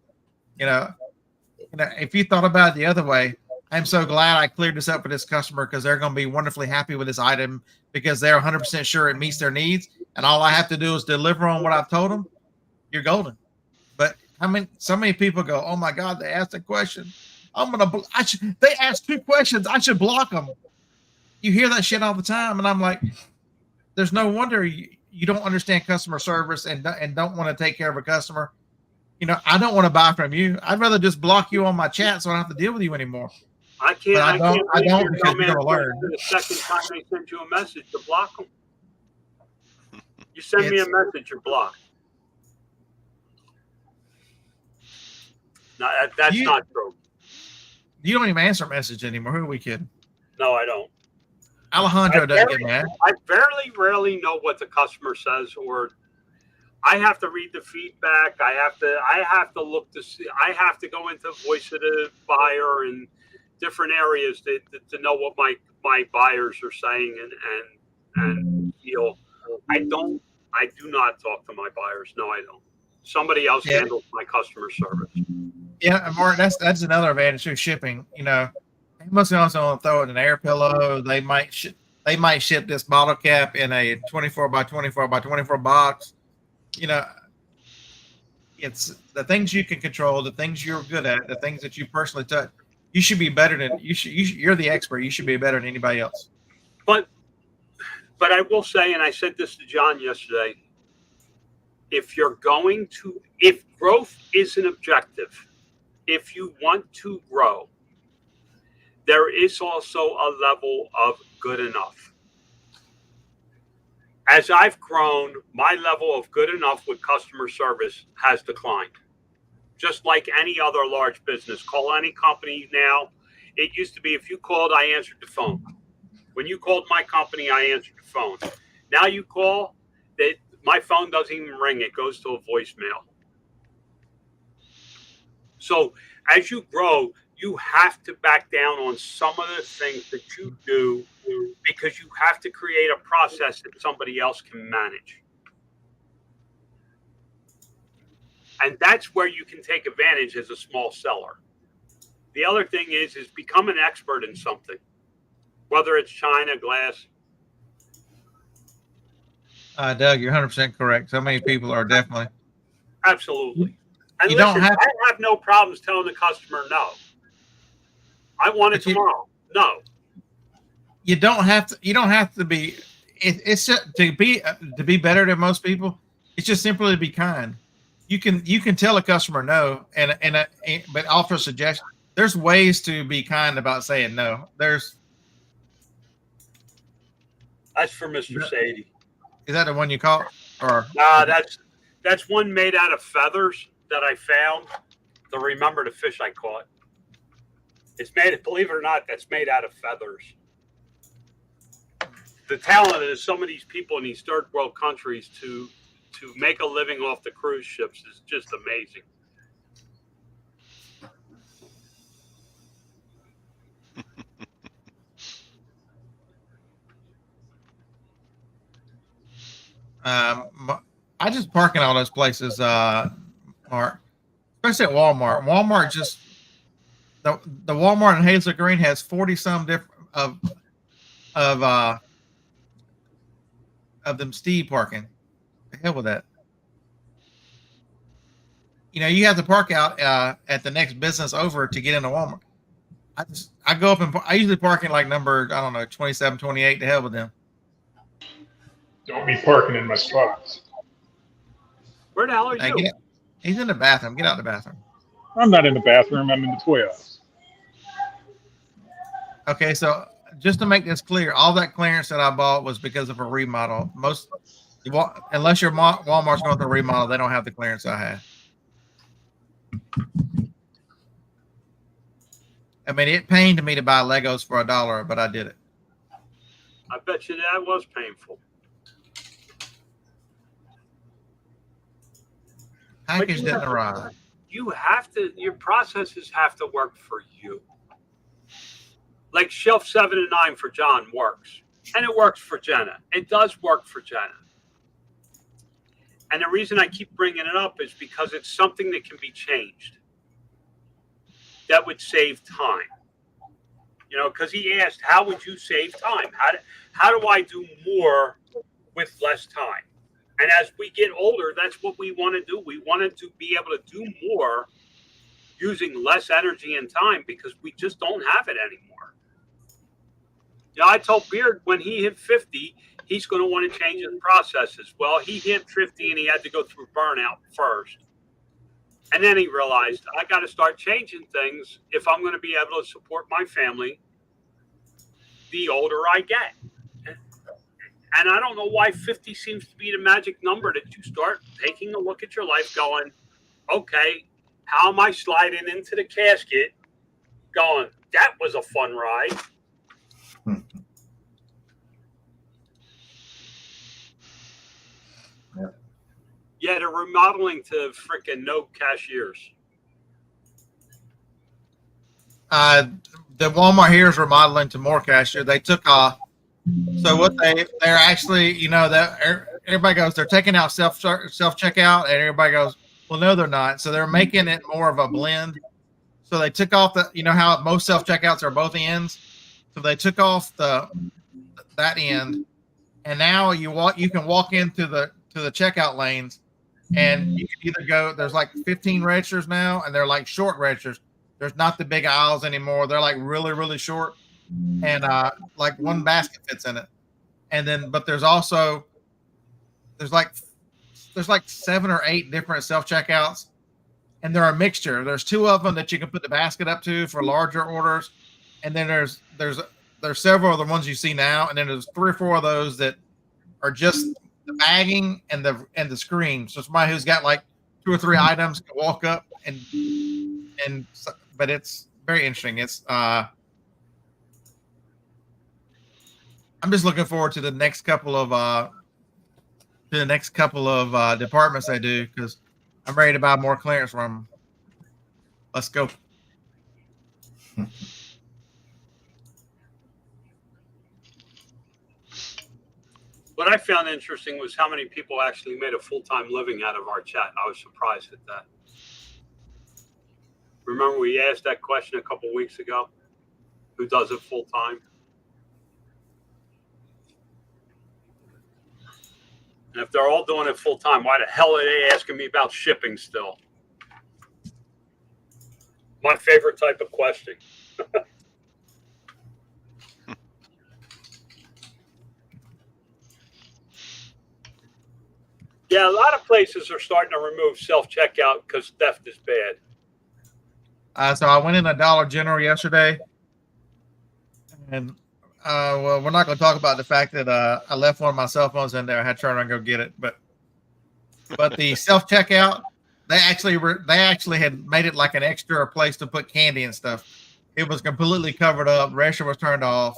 If you thought about it the other way, I'm so glad I cleared this up for this customer because they're going to be wonderfully happy with this item because they're 100% sure it meets their needs. And all I have to do is deliver on what I've told them. You're golden. But so many people go, "Oh my God, they asked a question. They asked 2 questions. I should block them." You hear that shit all the time. And I'm like, there's no wonder you don't understand customer service and don't want to take care of a customer. I don't want to buy from you. I'd rather just block you on my chat so I don't have to deal with you anymore. I can't. But I don't because you're you're going to learn. The second time they send you a message to block them. You send me a message, you're blocked. No, that's not true. You don't even answer a message anymore. Who are we kidding? No, I don't. Alejandro doesn't get mad. I rarely know what the customer says, or I have to read the feedback. I have to look to see. I have to go into voice of the buyer and different areas to know what my buyers are saying and feel. I do not talk to my buyers. No, I don't. Somebody else handles my customer service. Yeah, Mark, that's another advantage of shipping. Most also want to throw it in an air pillow. They might ship this bottle cap in a 24 by 24 by 24 box. It's the things you can control, the things you're good at, the things that you personally touch. You should be better than you're the expert. You should be better than anybody else. But I will say, and I said this to John yesterday, if growth is an objective, if you want to grow, there is also a level of good enough. As I've grown, my level of good enough with customer service has declined. Just like any other large business. Call any company now. It used to be if you called, I answered the phone. When you called my company, I answered the phone. Now you call, my phone doesn't even ring. It goes to a voicemail. So as you grow, you have to back down on some of the things that you do because you have to create a process that somebody else can manage. And that's where you can take advantage as a small seller. The other thing is become an expert in something, whether it's China, glass. Doug, you're 100% correct. So many people are definitely. Absolutely. And you listen, don't have to, I have no problems telling the customer no. I want it tomorrow. No. You don't have to be. It's just to be better than most people. It's just simply to be kind. You can tell a customer no, but offer a suggestion. There's ways to be kind about saying no. That's for Mr. Sadie. Is that the one you caught? Or that's one made out of feathers that I found to remember the fish I caught. It's made, believe it or not, that's made out of feathers. The talent of some of these people in these third world countries to make a living off the cruise ships is just amazing. I just park in all those places, Mark, especially at Walmart. Walmart just the Walmart in Hazel Green has 40 some different of them Steve parking. The hell with that. You have to park out at the next business over to get into Walmart. I go up and I usually park in like number, I don't know, 27, 28. The hell with them. Don't be parking in my spots. Where the hell are you? He's in the bathroom. Get out the bathroom. I'm not in the bathroom. I'm in the toilet. Okay, so just to make this clear, all that clearance that I bought was because of a remodel. Unless your Walmart's going through a remodel, they don't have the clearance I have. I mean, it pained me to buy Legos for $1, but I did it. I bet you that was painful. Package didn't arrive. You have to, your processes have to work for you. Like shelf 7 and 9 for John works. And it works for Jenna. It does work for Jenna. And the reason I keep bringing it up is because it's something that can be changed. That would save time. You know, because he asked, how would you save time? How do I do more with less time? And as we get older, that's what we want to do. We wanted to be able to do more using less energy and time because we just don't have it anymore. Yeah, I told Beard when he hit 50, he's going to want to change his processes. Well, he hit 50 and he had to go through burnout first. And then he realized I got to start changing things if I'm going to be able to support my family the older I get. And I don't know why 50 seems to be the magic number that you start taking a look at your life going, okay, how am I sliding into the casket going, that was a fun ride. Yeah, they're remodeling to freaking no cashiers. The Walmart here is remodeling to more cashier. They took off. So what they're actually, you know, that everybody goes, they're taking out self checkout, and everybody goes, well, no, they're not. So they're making it more of a blend. So they took off the, you know how most self checkouts are both ends. So they took off that end, and now you can walk into the checkout lanes, and you can either go. There's like 15 registers now, and they're like short registers. There's not the big aisles anymore. They're like really, really short. And like one basket fits in it. And then, but there's like 7 or 8 different self-checkouts, and they're a mixture. There's 2 of them that you can put the basket up to for larger orders. And then there's several of the ones you see now. And then there's 3 or 4 of those that are just the bagging and the screen. So somebody who's got like 2 or 3 items can walk up but it's very interesting. It's, I'm just looking forward to the next couple of departments they do, because I'm ready to buy more clearance from them. Let's go. What I found interesting was how many people actually made a full-time living out of our chat. I was surprised at that. Remember we asked that question a couple weeks ago? Who does it full-time? And if they're all doing it full time, why the hell are they asking me about shipping still? My favorite type of question. Yeah, a lot of places are starting to remove self-checkout because theft is bad. So I went in a Dollar General yesterday, and well, we're not going to talk about the fact that I left one of my cell phones in there. I had to turn around and go get it, but the self checkout, they actually had made it like an extra place to put candy and stuff. It was completely covered up. Register was turned off.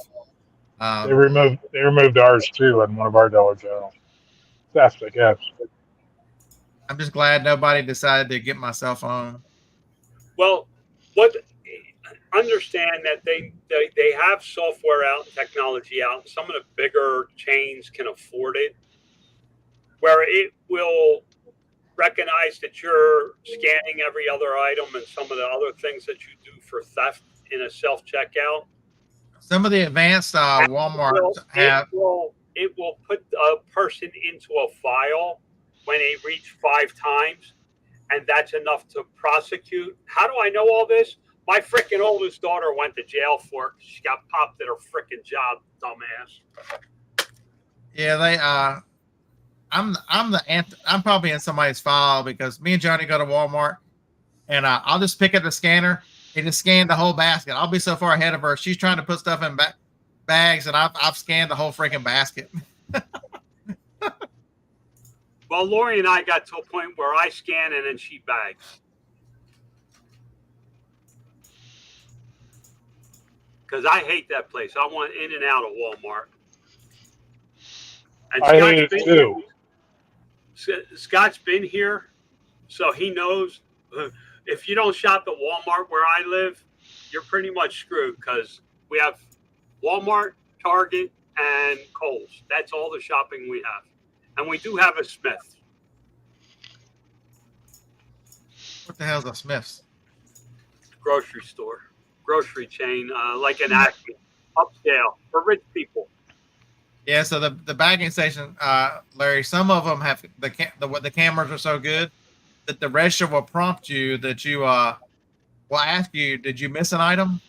They removed ours too in one of our Dollar Generals. Theft, I guess. I'm just glad nobody decided to get my cell phone. Well, understand that they have software out and technology out, and some of the bigger chains can afford it, where it will recognize that you're scanning every other item and some of the other things that you do for theft in a self-checkout. Some of the advanced Walmart have. It will put a person into a file when they reach 5 times, and that's enough to prosecute. How do I know all this? My freaking oldest daughter went to jail for it. She got popped at her freaking job, dumbass. Yeah, I'm probably in somebody's file, because me and Johnny go to Walmart, and I'll just pick up the scanner and just scan the whole basket. I'll be so far ahead of her. She's trying to put stuff in bags, and I've scanned the whole freaking basket. Well, Lori and I got to a point where I scan and then she bags. Because I hate that place. I want in and out of Walmart. And I hate it too. Scott's been here, so he knows if you don't shop at Walmart where I live, you're pretty much screwed because we have Walmart, Target, and Kohl's. That's all the shopping we have. And we do have a Smith. What the hell's a Smith's? Grocery store, grocery chain, like an Acme, upscale for rich people. Yeah, so the bagging station, Larry, some of them have the cameras are so good that the register will prompt you that you will ask you, did you miss an item?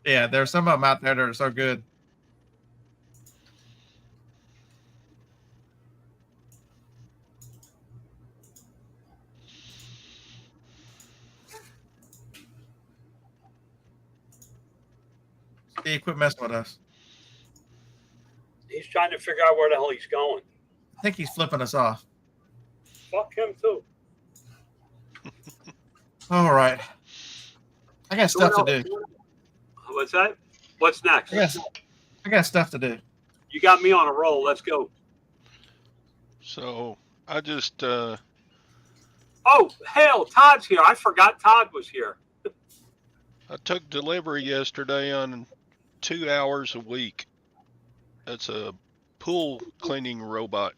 Yeah, there's some of them out there that are so good. Steve, quit messing with us. He's trying to figure out where the hell he's going. I think he's flipping us off. Fuck him too. All right. I got stuff to do. What's that? What's next? Yes, I got stuff to do. You got me on a roll. Let's go. So I just Oh, hell, Todd's here. I forgot Todd was here. I took delivery yesterday on 2 hours a week. That's a pool cleaning robot.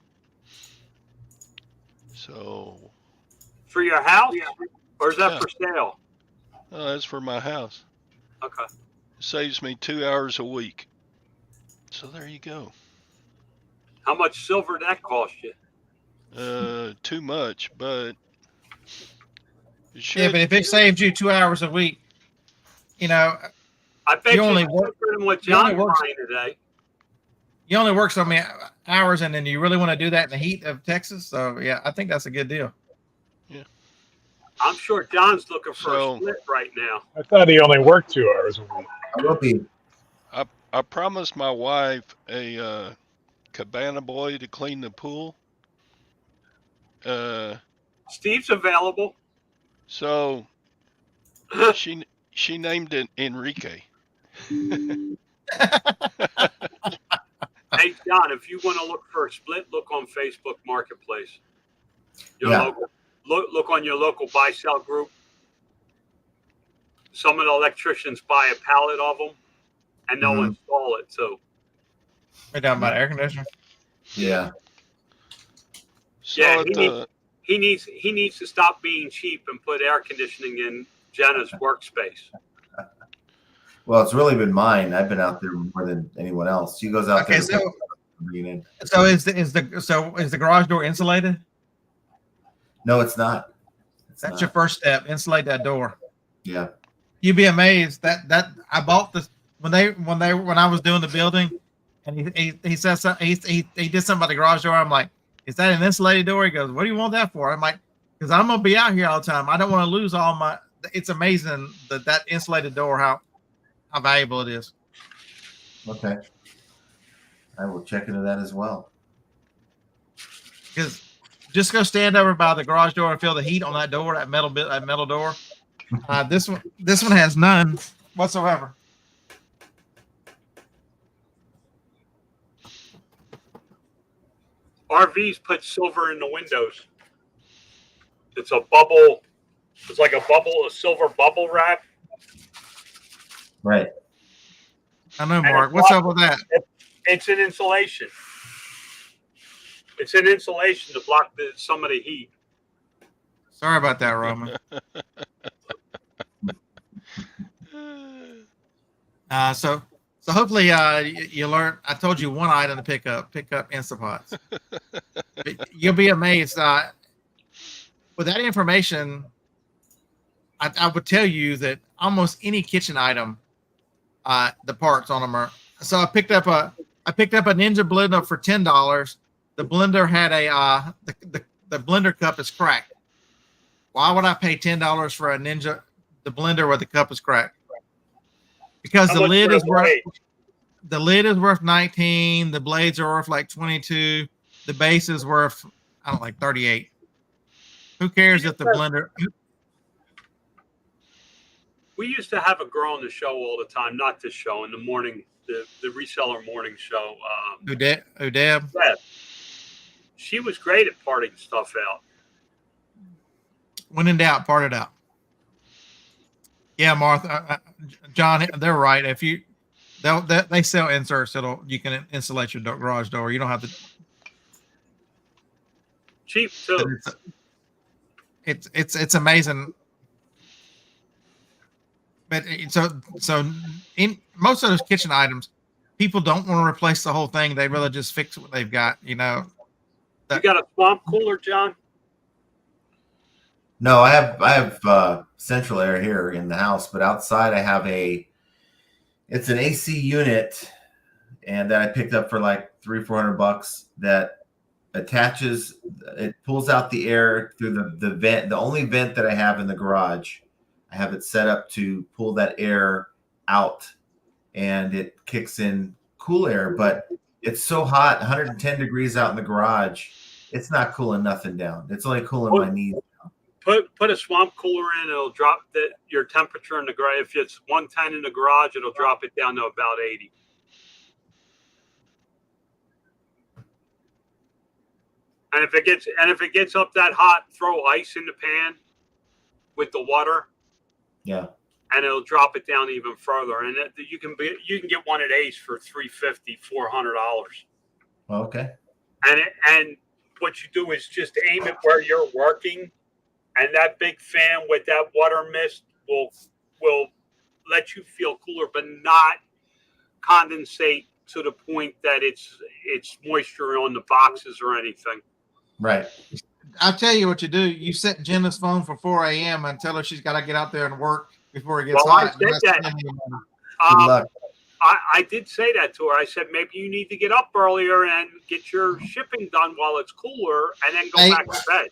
So For your house? Or is that Yeah. for sale? that's for my house. Okay. It saves me 2 hours a week. So there you go. How much silver did that cost you? Too much, but it should. Yeah, but if it saved you 2 hours a week, you know, I bet You you only it's work- cheaper than what you only John's work- buying today. you only work so many hours, and then you really want to do that in the heat of Texas. So yeah, I think that's a good deal. I'm sure John's looking for So- a split right now. I thought he only worked 2 hours a week. I will be. I promised my wife a cabana boy to clean the pool. Steve's available. So she named it Enrique. Hey, John, if you want to look for a split, look on Facebook Marketplace. Your Yeah. local, look on your local buy-sell group. Some of the electricians buy a pallet of them, and they'll Mhm. install it too. We're talking about air conditioner. Yeah. So Yeah, at he the, He needs to stop being cheap and put air conditioning in Jenna's workspace. Well, it's really been mine. I've been out there more than anyone else. She goes out Okay, there. so Bring it in. so is the garage door insulated? No, it's not. It's That's not. your first step. Insulate that door. Yeah. You'd be amazed that I bought this when I was doing the building, and he said something, he did something about the garage door. I'm like, is that an insulated door? He goes, what do you want that for? I'm like, because I'm gonna be out here all the time. I don't want to lose all my. It's amazing that insulated door how valuable it is. Okay. I will check into that as well. Because just go stand over by the garage door and feel the heat on that door, that metal door. This one has none whatsoever. RVs put silver in the windows. It's a bubble. It's like a silver bubble wrap. Right. I know, Mark. What's up with that? It's an insulation. It's an insulation to block some of the heat. Sorry about that, Roman. So hopefully you learn. I told you one item to pick up Instapots. You'll be amazed. With that information, I would tell you that almost any kitchen item, the parts on them are. So I picked up a Ninja blender for $10. The blender had the blender cup is cracked. Why would I pay $10 for a Ninja, the blender where the cup is cracked? Because the lid is worth $19. The blades are worth like $22. the base is worth, I don't know, like 38. Who cares if the blender? We used to have a girl on the show all the time, not this show, in the morning, the reseller morning show. Deb? Yeah. She was great at parting stuff out. When in doubt, part it out. Yeah, Martha, John, they're right. If you, they sell inserts you can insulate your garage door. You don't have to. Cheap too. It's amazing. But so in most of those kitchen items, people don't want to replace the whole thing. They rather just fix what they've got. You know. You got a swamp cooler, John? No, I have central air here in the house, but outside I have it's an AC unit, and that I picked up for like $300-400 that attaches. It pulls out the air through the vent. The only vent that I have in the garage, I have it set up to pull that air out, and it kicks in cool air. But it's so hot, 110 degrees out in the garage. It's not cooling nothing down. It's only cooling my knees. Put a swamp cooler in, it'll drop your temperature in the garage. If it's 110 in the garage, it'll drop it down to about 80. And if it gets up that hot, throw ice in the pan with the water. Yeah. And it'll drop it down even further. And you can get one at Ace for $350, $400. Okay. And what you do is just aim it where you're working. And that big fan with that water mist will let you feel cooler, but not condensate to the point that it's moisture on the boxes or anything. Right. I'll tell you what you do. You set Jenna's phone for 4 a.m. and tell her she's got to get out there and work before it gets hot. I said that. I did say that to her. I said, maybe you need to get up earlier and get your shipping done while it's cooler and then go back to bed.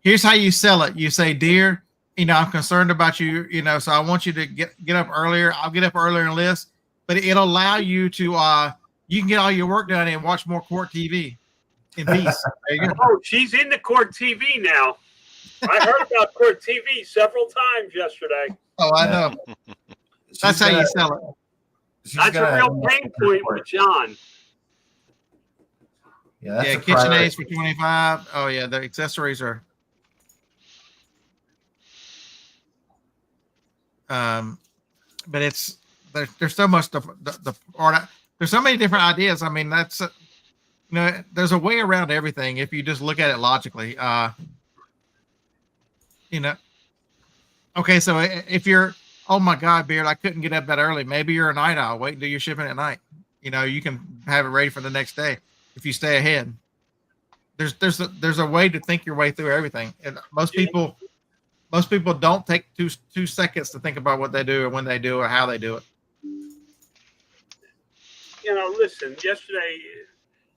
Here's how you sell it. You say, dear, I'm concerned about you, so I want you to get up earlier. I'll get up earlier and list, but it'll allow you to, you can get all your work done and watch more court TV in peace. There you go. Oh, she's in the court TV now. I heard about court TV several times yesterday. Oh, I know. That's how you sell it. That's a real pain point with John. Yeah, KitchenAid for $25. Oh yeah, the accessories are. But there's so much there's so many different ideas. I mean, that's there's a way around everything if you just look at it logically. Okay, so if you're, oh my God, Beard, I couldn't get up that early. Maybe you're a night owl. Wait until you're shipping at night. You can have it ready for the next day if you stay ahead. There's a way to think your way through everything, and most people don't take two seconds to think about what they do or when they do or how they do it. Listen, yesterday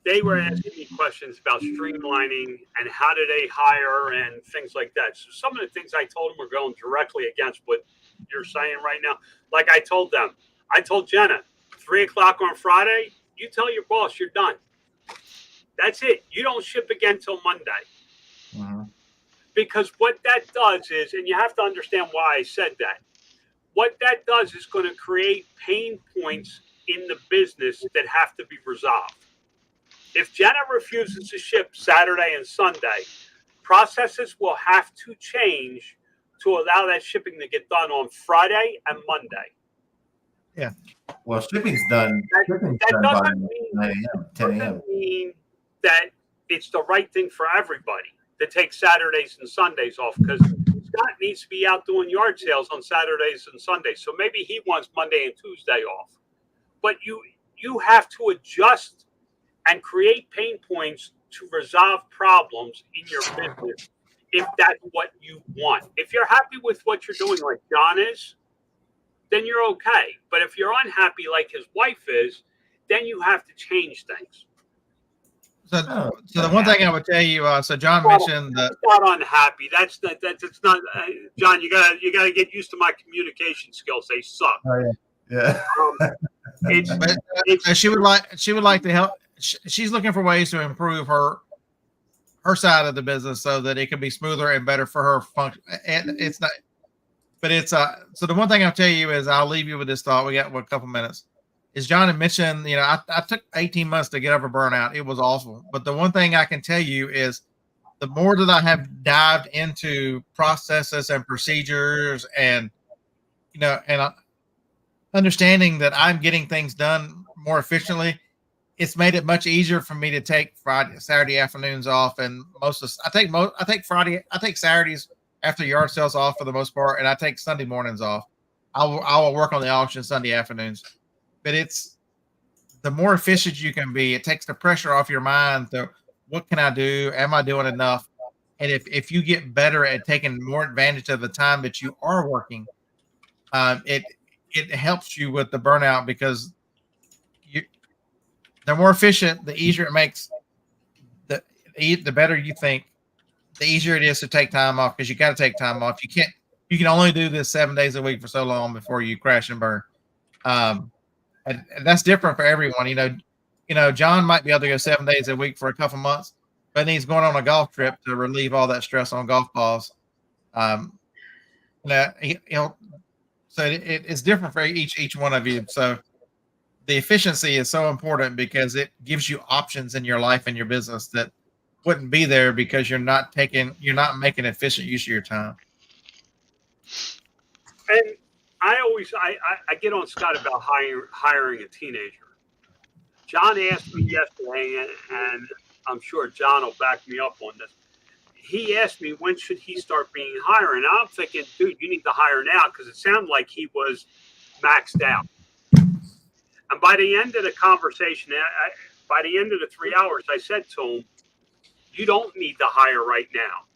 they were asking me questions about streamlining and how do they hire and things like that. So some of the things I told them were going directly against what you're saying right now. Like I told Jenna, 3:00 on Friday, you tell your boss you're done. That's it. You don't ship again till Monday. Mm-hmm. Because what that does is, and you have to understand why I said that, what that does is going to create pain points in the business that have to be resolved. If Jenna refuses to ship Saturday and Sunday, processes will have to change to allow that shipping to get done on Friday and Monday. Yeah. Well, shipping's done. That doesn't mean, 10 a.m. mean that it's the right thing for everybody to take Saturdays and Sundays off, because Scott needs to be out doing yard sales on Saturdays and Sundays. So maybe he wants Monday and Tuesday off. But you have to adjust and create pain points to resolve problems in your business if that's what you want. If you're happy with what you're doing like John is, then you're okay. But if you're unhappy like his wife is, then you have to change things. So the one thing I would tell you, so John mentioned that. Not unhappy. That's not John. You gotta get used to my communication skills. They suck. Oh yeah. But she would like to help. she's looking for ways to improve her side of the business so that it can be smoother and better for her function. And it's not, but it's so the one thing I'll tell you is I'll leave you with this thought. We got a couple minutes. Is John had mentioned, I took 18 months to get over burnout. It was awful. But the one thing I can tell you is the more that I have dived into processes and procedures and, understanding that I'm getting things done more efficiently, it's made it much easier for me to take Saturday afternoons off. And I take Saturdays after yard sales off for the most part. And I take Sunday mornings off. I will work on the auction Sunday afternoons. But it's the more efficient you can be, it takes the pressure off your mind. What can I do? Am I doing enough? And if you get better at taking more advantage of the time that you are working, it helps you with the burnout because the more efficient, the easier it makes. The better you think, the easier it is to take time off because you got to take time off. You can only do this 7 days a week for so long before you crash and burn. And that's different for everyone. John might be able to go 7 days a week for a couple months, but he's going on a golf trip to relieve all that stress on golf balls. So it's different for each one of you. So the efficiency is so important because it gives you options in your life and your business that wouldn't be there because you're not making efficient use of your time. And I get on Scott about hiring a teenager. John asked me yesterday, and I'm sure John will back me up on this. He asked me, when should he start being hired? And I'm thinking, dude, you need to hire now because it sounded like he was maxed out. And by the end of the conversation, by the end of the 3 hours, I said to him, you don't need to hire right now.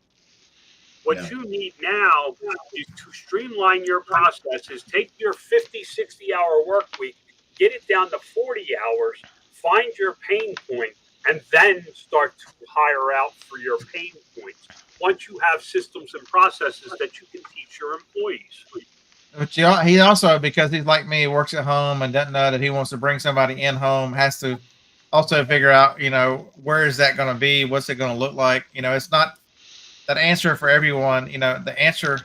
What you need now is to streamline your processes, take your 50, 60-hour work week, get it down to 40 hours, find your pain point, and then start to hire out for your pain points once you have systems and processes that you can teach your employees. But he also, because he's like me, works at home and doesn't know that he wants to bring somebody in home, has to also figure out, where is that going to be? What's it going to look like? It's not that answer for everyone. The answer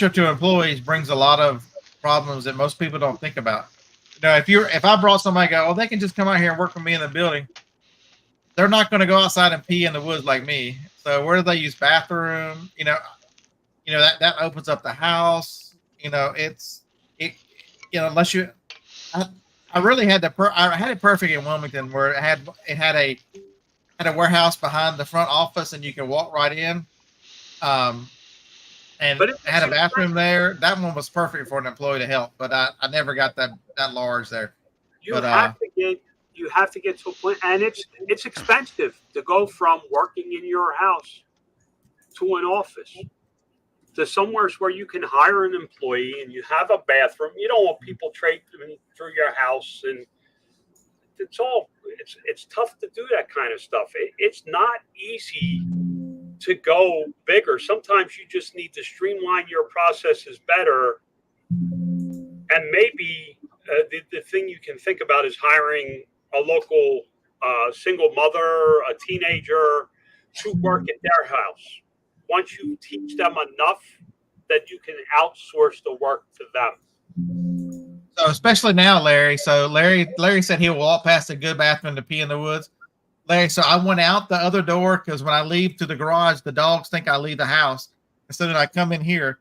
to employees brings a lot of problems that most people don't think about. If I brought somebody, they can just come out here and work with me in the building. They're not going to go outside and pee in the woods like me. So where do they use bathroom? That opens up the house. Unless you, I really had I had it perfect in Wilmington where it had a warehouse behind the front office and you can walk right in. And it had a bathroom there. That one was perfect for an employee to help, but I never got that large there. You have to get to a point, and it's expensive to go from working in your house to an office to somewhere where you can hire an employee and you have a bathroom. You don't want people traipsing through your house, and it's tough to do that kind of stuff. It's not easy to go bigger. Sometimes you just need to streamline your processes better. And maybe the thing you can think about is hiring a local single mother, a teenager to work at their house. Once you teach them enough that you can outsource the work to them. So especially now, Larry. So Larry said he'll walk past a good bathroom to pee in the woods. Larry, so I went out the other door because when I leave to the garage, the dogs think I leave the house. And so then I come in here.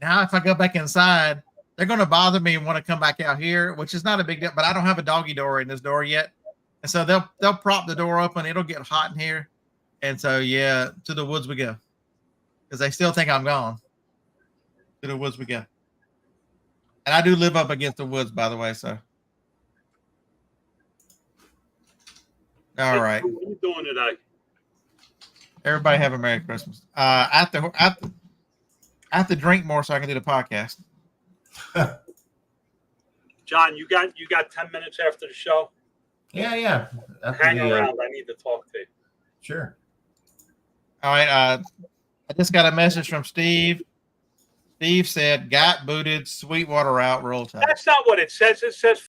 Now, if I go back inside, they're going to bother me and want to come back out here, which is not a big deal. But I don't have a doggy door in this door yet. And so they'll prop the door open. It'll get hot in here. And so, to the woods we go. Because they still think I'm gone. To the woods we go. And I do live up against the woods, by the way. So, all right. What are you doing today? Everybody have a Merry Christmas. I have to drink more so I can do the podcast. John, you got 10 minutes after the show? Yeah. Hang around. I need to talk to you. Sure. All right. I just got a message from Steve. Steve said, got booted, Sweetwater out, roll tide. That's not what it says. It says